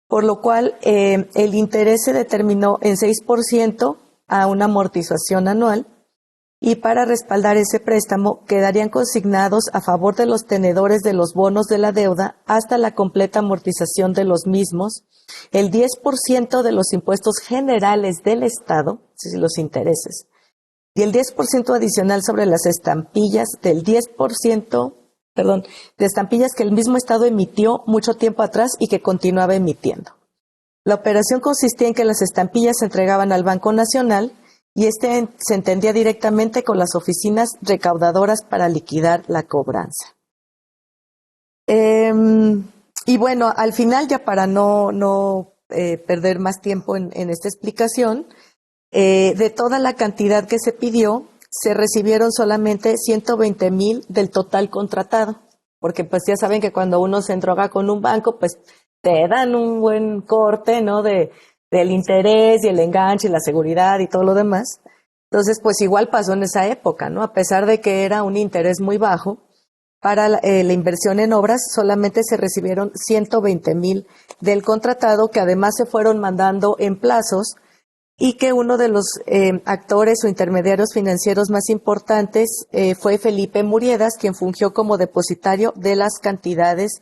por lo cual el interés se determinó en 6% a una amortización anual. Y para respaldar ese préstamo quedarían consignados a favor de los tenedores de los bonos de la deuda hasta la completa amortización de los mismos, el 10% de los impuestos generales del Estado, es decir, los intereses, y el 10% adicional sobre las estampillas de estampillas que el mismo Estado emitió mucho tiempo atrás y que continuaba emitiendo. La operación consistía en que las estampillas se entregaban al Banco Nacional y se entendía directamente con las oficinas recaudadoras para liquidar la cobranza. Y bueno, al final, ya para no perder más tiempo en esta explicación, de toda la cantidad que se pidió, se recibieron solamente 120,000 del total contratado, porque pues ya saben que cuando uno se endroga con un banco, pues te dan un buen corte, ¿no?, del interés y el enganche y la seguridad y todo lo demás. Entonces, pues igual pasó en esa época, ¿no? A pesar de que era un interés muy bajo, para la inversión en obras solamente se recibieron 120,000 del contratado, que además se fueron mandando en plazos, y que uno de los actores o intermediarios financieros más importantes fue Felipe Muriedas, quien fungió como depositario de las cantidades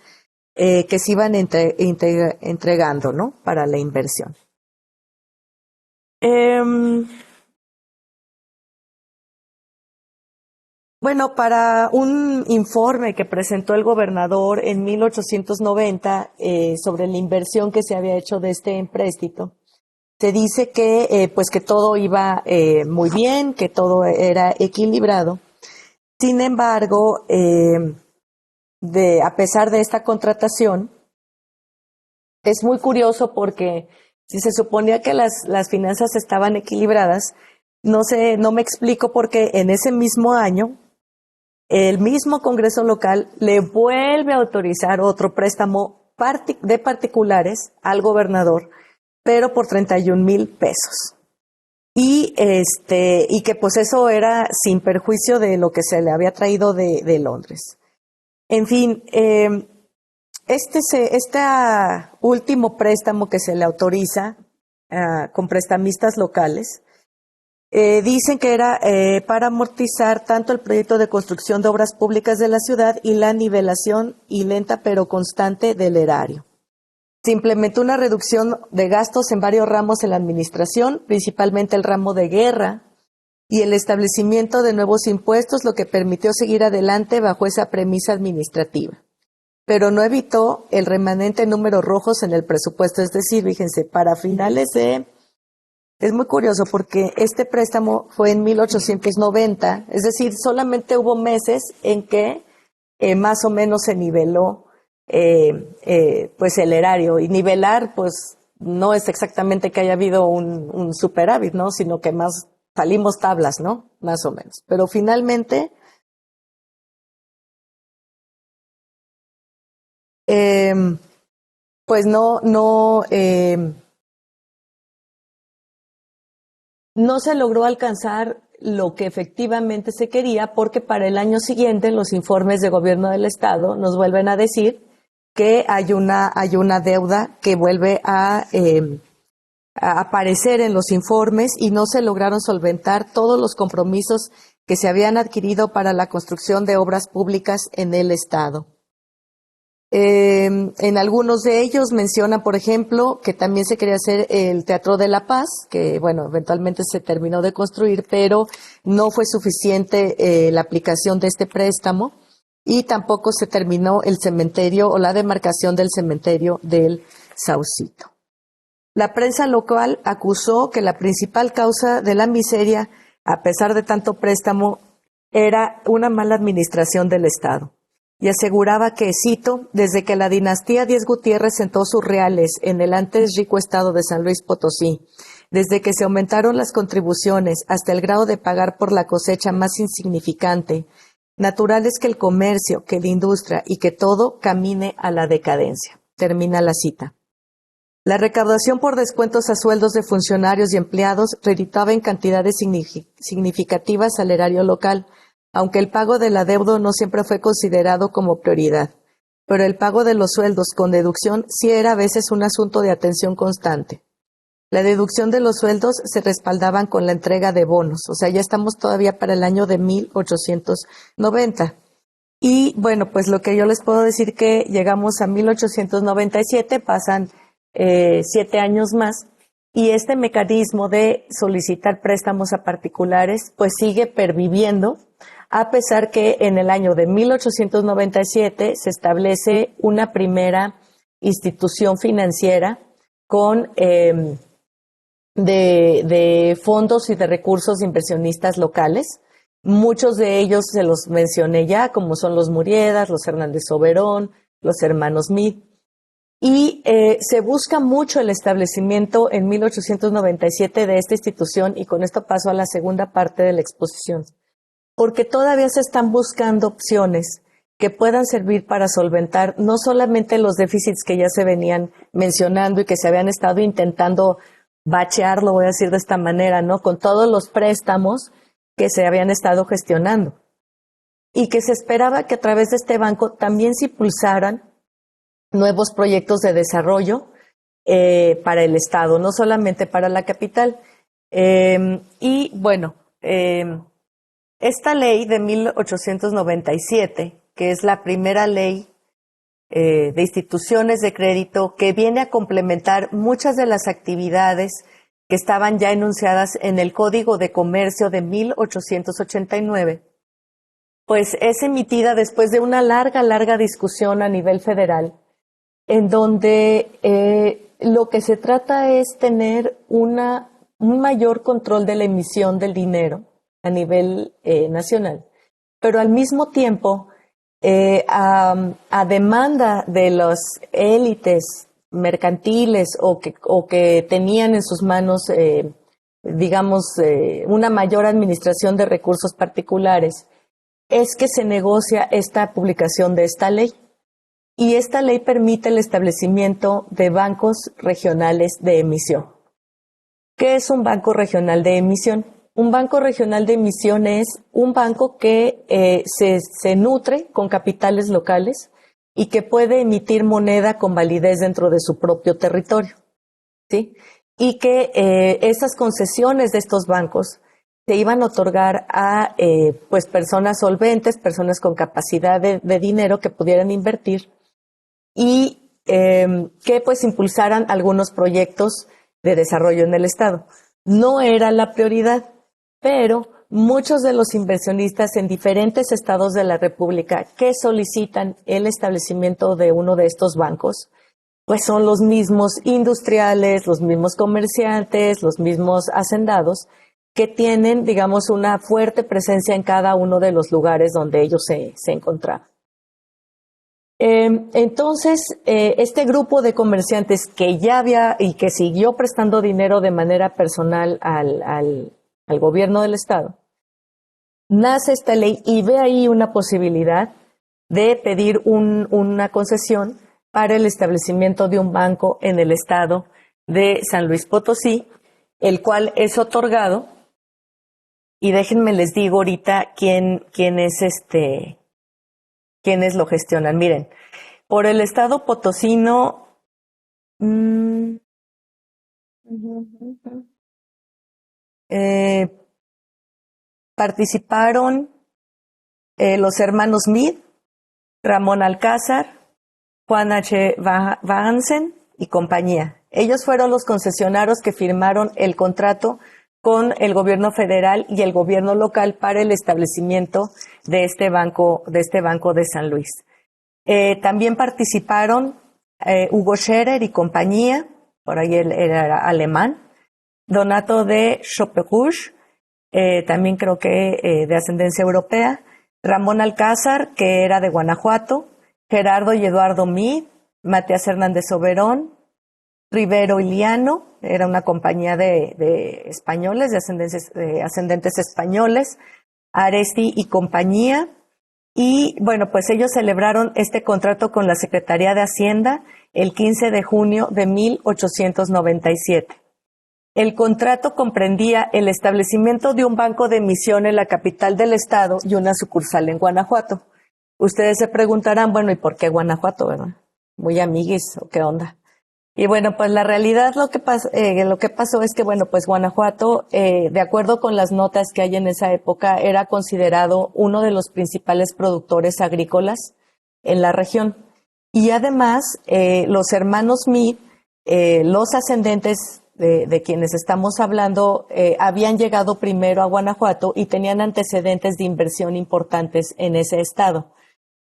que se iban entregando, ¿no?, para la inversión. Bueno, para un informe que presentó el gobernador en 1890 sobre la inversión que se había hecho de este empréstito, se dice que pues que todo iba muy bien, que todo era equilibrado. Sin embargo, a pesar de esta contratación, es muy curioso porque si se suponía que las finanzas estaban equilibradas, no me explico por qué en ese mismo año el mismo Congreso local le vuelve a autorizar otro préstamo de particulares al gobernador, pero por 31,000 pesos. Y que pues eso era sin perjuicio de lo que se le había traído de Londres. En fin, Este último préstamo que se le autoriza con prestamistas locales, dicen que era para amortizar tanto el proyecto de construcción de obras públicas de la ciudad y la nivelación y lenta pero constante del erario. Se implementó una reducción de gastos en varios ramos en la administración, principalmente el ramo de guerra, y el establecimiento de nuevos impuestos, lo que permitió seguir adelante bajo esa premisa administrativa. Pero no evitó el remanente en números rojos en el presupuesto. Es decir, fíjense, para finales de... Es muy curioso porque este préstamo fue en 1890, es decir, solamente hubo meses en que más o menos se niveló pues el erario. Y nivelar, pues no es exactamente que haya habido un superávit, ¿no? Sino que más salimos tablas, ¿no? Más o menos. Pero finalmente... pues no se logró alcanzar lo que efectivamente se quería, porque para el año siguiente los informes de gobierno del estado nos vuelven a decir que hay una deuda que vuelve a aparecer en los informes y no se lograron solventar todos los compromisos que se habían adquirido para la construcción de obras públicas en el estado. En algunos de ellos mencionan, por ejemplo, que también se quería hacer el Teatro de la Paz, que bueno, eventualmente se terminó de construir, pero no fue suficiente la aplicación de este préstamo, y tampoco se terminó el cementerio o la demarcación del cementerio del Saucito. La prensa local acusó que la principal causa de la miseria, a pesar de tanto préstamo, era una mala administración del Estado. Y aseguraba que, cito, desde que la dinastía Díez Gutiérrez sentó sus reales en el antes rico estado de San Luis Potosí, desde que se aumentaron las contribuciones hasta el grado de pagar por la cosecha más insignificante, natural es que el comercio, que la industria y que todo camine a la decadencia. Termina la cita. La recaudación por descuentos a sueldos de funcionarios y empleados reditaba en cantidades significativas al erario local, aunque el pago del adeudo no siempre fue considerado como prioridad. Pero el pago de los sueldos con deducción sí era a veces un asunto de atención constante. La deducción de los sueldos se respaldaban con la entrega de bonos, o sea, ya estamos todavía para el año de 1890. Y bueno, pues lo que yo les puedo decir que llegamos a 1897, pasan 7 años más, y este mecanismo de solicitar préstamos a particulares pues sigue perviviendo, a pesar que en el año de 1897 se establece una primera institución financiera con de fondos y de recursos de inversionistas locales. Muchos de ellos se los mencioné ya, como son los Muriedas, los Hernández Soberón, los hermanos Meade. Y se busca mucho el establecimiento en 1897 de esta institución, y con esto paso a la segunda parte de la exposición, porque todavía se están buscando opciones que puedan servir para solventar no solamente los déficits que ya se venían mencionando y que se habían estado intentando bachear, lo voy a decir de esta manera, ¿no? Con todos los préstamos que se habían estado gestionando, y que se esperaba que a través de este banco también se impulsaran nuevos proyectos de desarrollo para el Estado, no solamente para la capital. Y bueno, esta ley de 1897, que es la primera ley de instituciones de crédito que viene a complementar muchas de las actividades que estaban ya enunciadas en el Código de Comercio de 1889, pues es emitida después de una larga discusión a nivel federal, en donde lo que se trata es tener un mayor control de la emisión del dinero a nivel nacional, pero al mismo tiempo, a demanda de las élites mercantiles o que tenían en sus manos, una mayor administración de recursos particulares, es que se negocia esta publicación de esta ley. Y esta ley permite el establecimiento de bancos regionales de emisión. ¿Qué es un banco regional de emisión? Un banco regional de emisión es un banco que se nutre con capitales locales y que puede emitir moneda con validez dentro de su propio territorio, ¿sí? Y que esas concesiones de estos bancos se iban a otorgar a pues personas solventes, personas con capacidad de dinero que pudieran invertir y que pues impulsaran algunos proyectos de desarrollo en el Estado. No era la prioridad, pero muchos de los inversionistas en diferentes estados de la República que solicitan el establecimiento de uno de estos bancos, pues son los mismos industriales, los mismos comerciantes, los mismos hacendados, que tienen, digamos, una fuerte presencia en cada uno de los lugares donde ellos se encontraban. Entonces, este grupo de comerciantes que ya había y que siguió prestando dinero de manera personal al gobierno del Estado, nace esta ley y ve ahí una posibilidad de pedir una concesión para el establecimiento de un banco en el Estado de San Luis Potosí, el cual es otorgado, y déjenme les digo ahorita quiénes lo gestionan. Miren, por el Estado potosino, participaron los hermanos Meade, Ramón Alcázar, Juan H. Vahansen y compañía. Ellos fueron los concesionarios que firmaron el contrato con el gobierno federal y el gobierno local para el establecimiento de este banco de San Luis. También participaron Hugo Scherer y compañía, por ahí él era alemán, Donato de Choperouge, también creo que de ascendencia europea, Ramón Alcázar, que era de Guanajuato, Gerardo y Eduardo Meade, Matías Hernández Oberón, Rivero Iliano, era una compañía de españoles, de ascendentes españoles, Aresti y compañía. Y bueno, pues ellos celebraron este contrato con la Secretaría de Hacienda el 15 de junio de 1897. El contrato comprendía el establecimiento de un banco de emisión en la capital del estado y una sucursal en Guanajuato. Ustedes se preguntarán, bueno, ¿y por qué Guanajuato, verdad? Muy amiguis, ¿o qué onda? Y bueno, pues la realidad lo que pasó es que, bueno, pues Guanajuato, de acuerdo con las notas que hay en esa época, era considerado uno de los principales productores agrícolas en la región. Y además, los hermanos Meade, los ascendentes de quienes estamos hablando, habían llegado primero a Guanajuato y tenían antecedentes de inversión importantes en ese estado.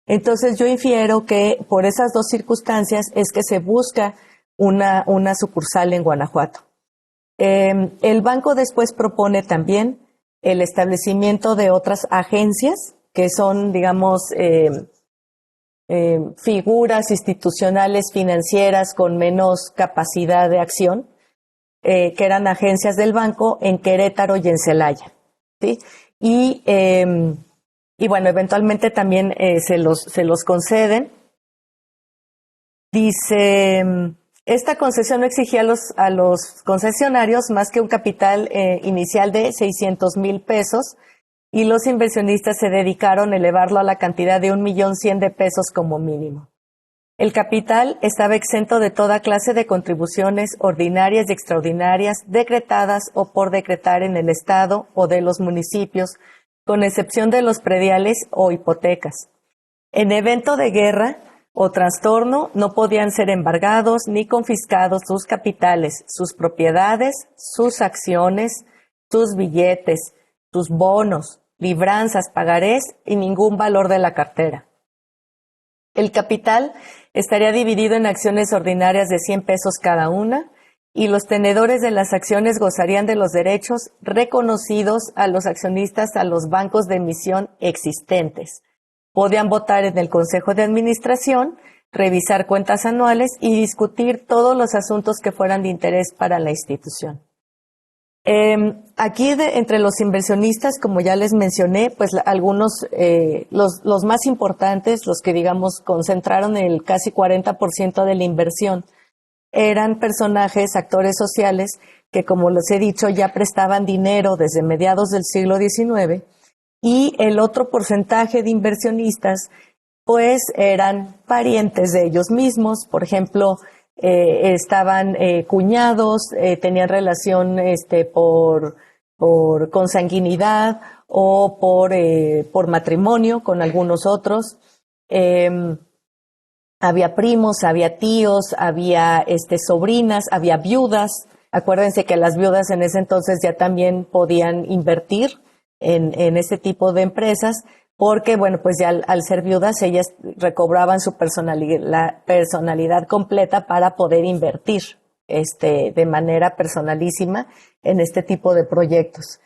Entonces yo infiero que por esas dos circunstancias es que se busca una sucursal en Guanajuato. El banco después propone también el establecimiento de otras agencias que son, digamos, figuras institucionales financieras con menos capacidad de acción, que eran agencias del banco en Querétaro y en Celaya, ¿sí? Y bueno, eventualmente también se los conceden. Dice, esta concesión no exigía a los concesionarios más que un capital inicial de 600,000 pesos y los inversionistas se dedicaron a elevarlo a la cantidad de 1,100,000 pesos como mínimo. El capital estaba exento de toda clase de contribuciones ordinarias y extraordinarias decretadas o por decretar en el Estado o de los municipios, con excepción de los prediales o hipotecas. En evento de guerra o trastorno no podían ser embargados ni confiscados sus capitales, sus propiedades, sus acciones, sus billetes, sus bonos, libranzas, pagarés y ningún valor de la cartera. El capital estaría dividido en acciones ordinarias de 100 pesos cada una y los tenedores de las acciones gozarían de los derechos reconocidos a los accionistas a los bancos de emisión existentes. Podían votar en el Consejo de Administración, revisar cuentas anuales y discutir todos los asuntos que fueran de interés para la institución. Aquí entre los inversionistas, como ya les mencioné, pues algunos, los más importantes, los que digamos concentraron el casi 40% de la inversión, eran personajes, actores sociales que, como les he dicho, ya prestaban dinero desde mediados del siglo XIX, y el otro porcentaje de inversionistas pues eran parientes de ellos mismos. Por ejemplo, estaban cuñados, tenían relación por consanguinidad o por matrimonio con algunos otros. Había primos, había tíos, había sobrinas, había viudas. Acuérdense que las viudas en ese entonces ya también podían invertir en ese tipo de empresas, porque, bueno, pues ya al ser viudas ellas recobraban su personalidad completa para poder invertir de manera personalísima en este tipo de proyectos.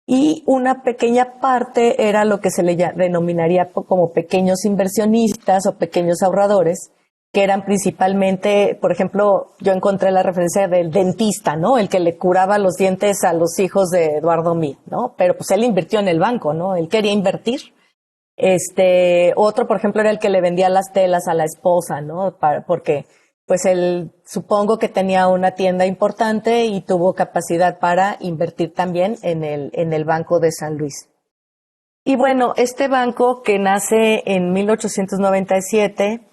Y una pequeña parte era lo que se le denominaría como pequeños inversionistas o pequeños ahorradores, que eran principalmente, por ejemplo, yo encontré la referencia del dentista, ¿no? El que le curaba los dientes a los hijos de Eduardo Mir, ¿no? Pero pues él invirtió en el banco, ¿no? Él quería invertir. Otro, por ejemplo, era el que le vendía las telas a la esposa, ¿no? Porque pues él supongo que tenía una tienda importante y tuvo capacidad para invertir también en el Banco de San Luis. Y bueno, este banco que nace en 1897,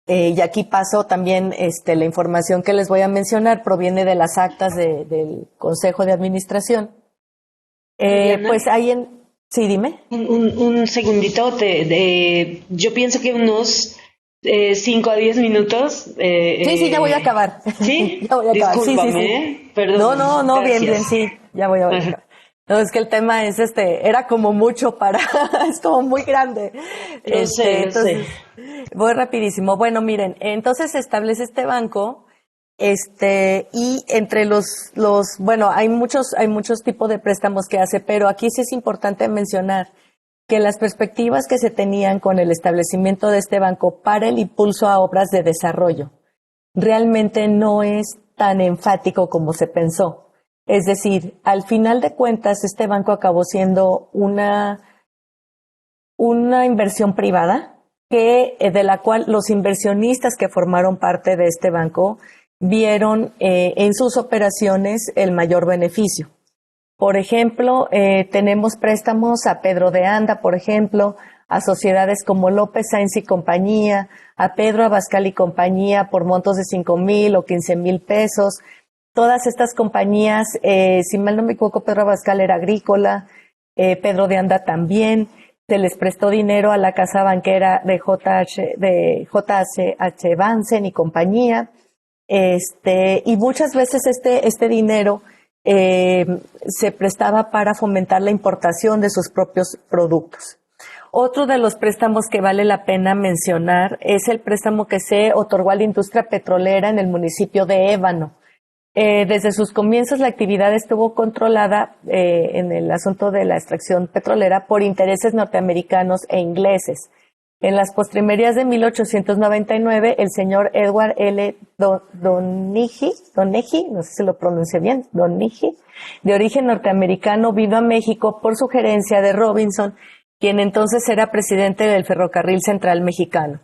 y aquí paso también la información que les voy a mencionar, proviene de las actas del Consejo de Administración. Pues hay Sí, dime. Un segundito, yo pienso que unos 5 a 10 minutos. Sí, ya voy a acabar. ¿Sí? Ya voy a acabar. Discúlpame, Sí. perdón. No, bien, sí, ya voy a acabar. No, es que el tema es era como mucho es como muy grande. Lo sé. Voy rapidísimo. Bueno, miren, entonces se establece este banco, y entre bueno, hay muchos tipos de préstamos que hace, pero aquí sí es importante mencionar que las perspectivas que se tenían con el establecimiento de este banco para el impulso a obras de desarrollo realmente no es tan enfático como se pensó. Es decir, al final de cuentas, este banco acabó siendo una inversión privada de la cual los inversionistas que formaron parte de este banco vieron en sus operaciones el mayor beneficio. Por ejemplo, tenemos préstamos a Pedro de Anda, por ejemplo, a sociedades como López Sáenz y compañía, a Pedro Abascal y compañía por montos de 5,000 o 15,000 pesos. Todas estas compañías, si mal no me equivoco, Pedro Abascal era agrícola, Pedro de Anda también. Se les prestó dinero a la casa banquera de JHH Bansen y compañía. Y muchas veces este dinero se prestaba para fomentar la importación de sus propios productos. Otro de los préstamos que vale la pena mencionar es el préstamo que se otorgó a la industria petrolera en el municipio de Ébano. Desde sus comienzos la actividad estuvo controlada en el asunto de la extracción petrolera por intereses norteamericanos e ingleses. En las postrimerías de 1899, el señor Edward L. Doneghy, no sé si lo pronuncié bien, Doneghy, de origen norteamericano, vino a México por sugerencia de Robinson, quien entonces era presidente del Ferrocarril Central Mexicano.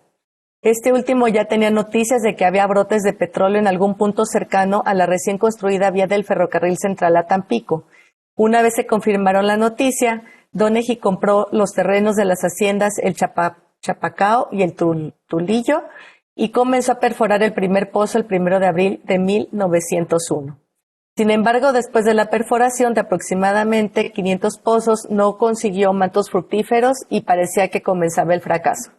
Este último ya tenía noticias de que había brotes de petróleo en algún punto cercano a la recién construida vía del Ferrocarril Central a Tampico. Una vez se confirmaron la noticia, Doneghy compró los terrenos de las haciendas El Chapacao y el Tulillo y comenzó a perforar el primer pozo el 1 de abril de 1901. Sin embargo, después de la perforación de aproximadamente 500 pozos, no consiguió mantos fructíferos y parecía que comenzaba el fracaso.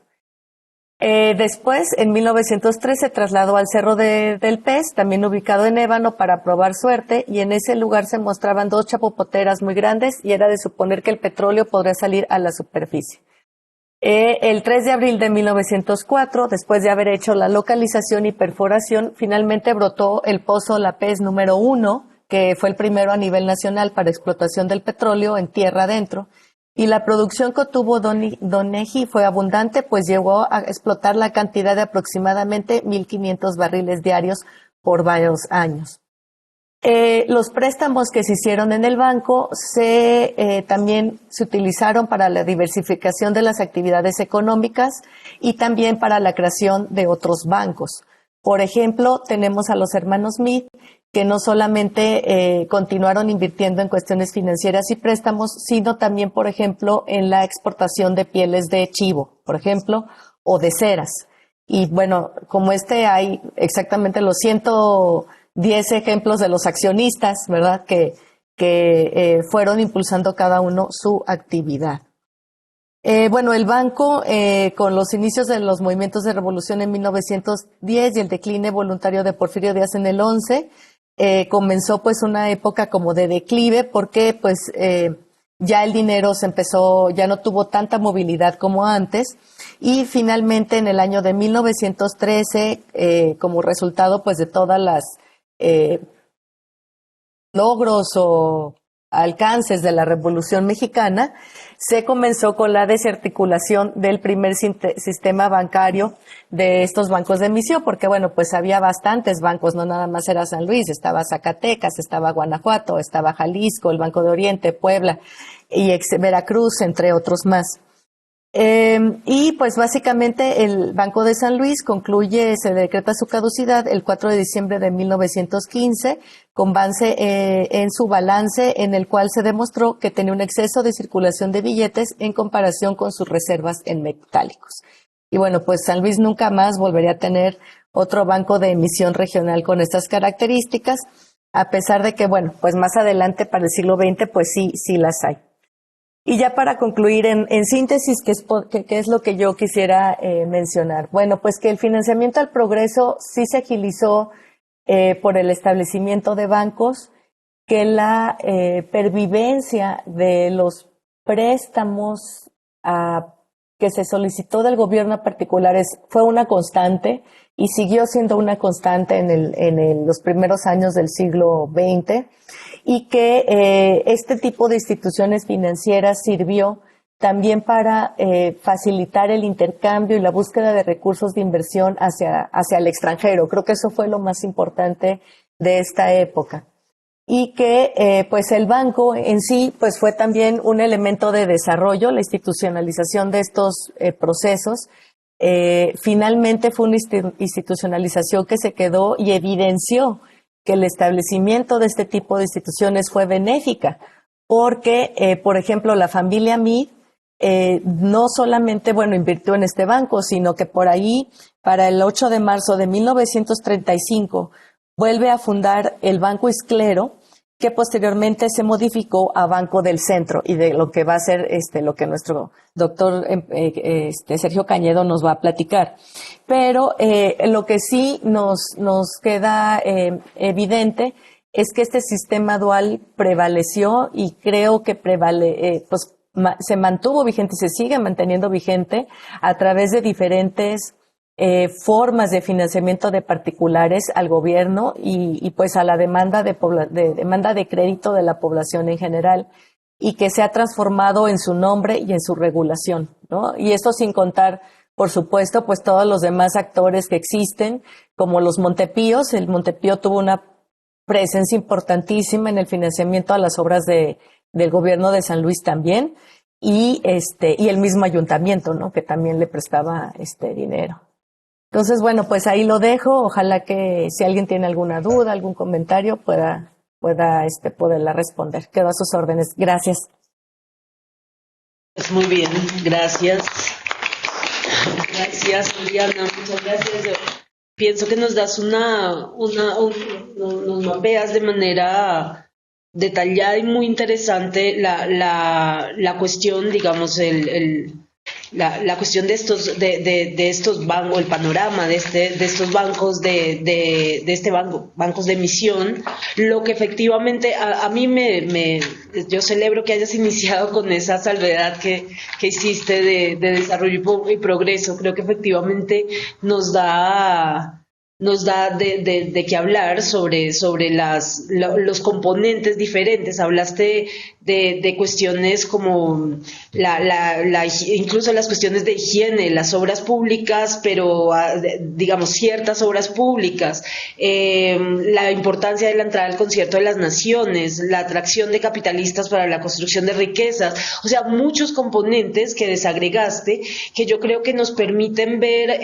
Después, en 1903, se trasladó al Cerro del Pez, también ubicado en Ébano, para probar suerte, y en ese lugar se mostraban 2 chapopoteras muy grandes y era de suponer que el petróleo podría salir a la superficie. El 3 de abril de 1904, después de haber hecho la localización y perforación, finalmente brotó el pozo La Pez número 1, que fue el primero a nivel nacional para explotación del petróleo en tierra adentro, y la producción que obtuvo Doneghy fue abundante, pues llegó a explotar la cantidad de aproximadamente 1,500 barriles diarios por varios años. Los préstamos que se hicieron en el banco también se utilizaron para la diversificación de las actividades económicas y también para la creación de otros bancos. Por ejemplo, tenemos a los hermanos Smith, que no solamente continuaron invirtiendo en cuestiones financieras y préstamos, sino también, por ejemplo, en la exportación de pieles de chivo, por ejemplo, o de ceras. Y bueno, como hay exactamente los 110 ejemplos de los accionistas, ¿verdad?, que fueron impulsando cada uno su actividad. Bueno, el banco, con los inicios de los movimientos de revolución en 1910 y el decline voluntario de Porfirio Díaz en el 11, comenzó pues una época como de declive porque pues ya el dinero ya no tuvo tanta movilidad como antes, y finalmente en el año de 1913, como resultado pues de todas las logros o alcances de la Revolución Mexicana, se comenzó con la desarticulación del primer sistema bancario de estos bancos de emisión, porque bueno, pues había bastantes bancos, no nada más era San Luis, estaba Zacatecas, estaba Guanajuato, estaba Jalisco, el Banco de Oriente, Puebla y Veracruz, entre otros más. Y pues básicamente el Banco de San Luis se decreta su caducidad el 4 de diciembre de 1915 con base en su balance, en el cual se demostró que tenía un exceso de circulación de billetes en comparación con sus reservas en metálicos. Y bueno, pues San Luis nunca más volvería a tener otro banco de emisión regional con estas características, a pesar de que, bueno, pues más adelante para el siglo XX, pues sí las hay. Y ya para concluir, en síntesis, ¿qué es lo que yo quisiera mencionar? Bueno, pues que el financiamiento al progreso sí se agilizó por el establecimiento de bancos, que la pervivencia de los préstamos que se solicitó del gobierno a particulares fue una constante y siguió siendo una constante en los primeros años del siglo XX. Y que este tipo de instituciones financieras sirvió también para facilitar el intercambio y la búsqueda de recursos de inversión hacia el extranjero. Creo que eso fue lo más importante de esta época. Y que pues el banco en sí pues fue también un elemento de desarrollo, la institucionalización de estos procesos. Finalmente fue una institucionalización que se quedó y evidenció que el establecimiento de este tipo de instituciones fue benéfica, porque, por ejemplo, la familia Meade no solamente, invirtió en este banco, sino que por ahí, para el 8 de marzo de 1935, vuelve a fundar el Banco Isclero, que posteriormente se modificó a Banco del Centro, y de lo que va a ser lo que nuestro doctor Sergio Cañedo nos va a platicar. Pero lo que sí nos queda evidente es que este sistema dual prevaleció y creo que se mantuvo vigente y se sigue manteniendo vigente a través de diferentes formas de financiamiento de particulares al gobierno y pues a la demanda de crédito de la población en general, y que se ha transformado en su nombre y en su regulación, ¿no? Y esto sin contar, por supuesto, pues todos los demás actores que existen, como los Montepíos. El Montepío tuvo una presencia importantísima en el financiamiento a las obras del gobierno de San Luis también, y el mismo ayuntamiento, ¿no?, que también le prestaba dinero. Entonces, bueno, pues ahí lo dejo. Ojalá que si alguien tiene alguna duda, algún comentario, pueda poderla responder. Quedo a sus órdenes. Gracias. Muy bien, gracias. Gracias, Juliana, muchas gracias. Yo pienso que nos das nos mapeas de manera detallada y muy interesante la cuestión, digamos, la cuestión de estos bancos, el panorama de estos bancos bancos de emisión. Lo que efectivamente a mí yo celebro que hayas iniciado con esa salvedad que hiciste de desarrollo y progreso. Creo que efectivamente nos da de qué hablar sobre los componentes diferentes. Hablaste de cuestiones como incluso las cuestiones de higiene, las obras públicas, pero digamos ciertas obras públicas, la importancia de la entrada al concierto de las naciones, la atracción de capitalistas para la construcción de riquezas, o sea, muchos componentes que desagregaste que yo creo que nos permiten ver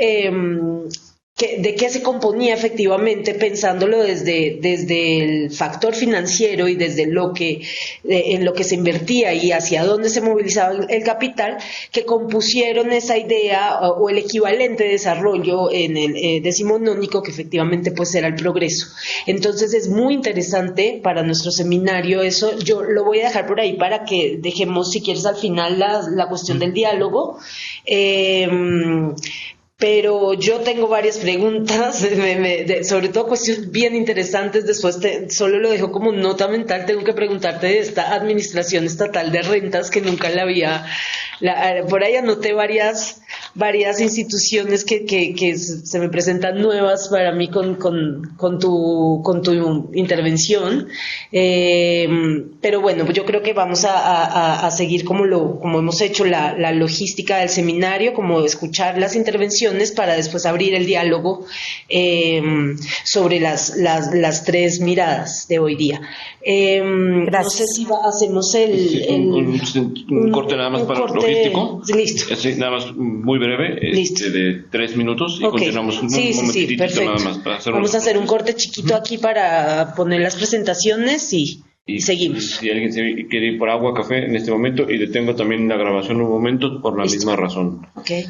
de qué se componía efectivamente, pensándolo desde el factor financiero y desde lo que en lo que se invertía y hacia dónde se movilizaba el capital, que compusieron esa idea o el equivalente de desarrollo en el decimonónico, que efectivamente pues era el progreso. Entonces es muy interesante para nuestro seminario eso. Yo lo voy a dejar por ahí para que dejemos, si quieres, al final la cuestión del diálogo. Pero yo tengo varias preguntas, sobre todo cuestiones bien interesantes. Después solo lo dejo como nota mental. Tengo que preguntarte de esta Administración Estatal de Rentas, que nunca la había... por ahí anoté varias instituciones que se me presentan nuevas para mí con tu intervención. Pero bueno, pues yo creo que vamos a seguir como hemos hecho la logística del seminario, como escuchar las intervenciones para después abrir el diálogo sobre las tres miradas de hoy día. Gracias. No sé si hacemos un corte nada más para logístico. Listo. Nada más muy breve, de 3 minutos, y continuamos un momentito perfecto. nada más para hacer Vamos a hacer un corte chiquito aquí para poner las presentaciones y seguimos. Si alguien quiere ir por agua, café en este momento, y detengo también la grabación un momento por la misma razón. Okay.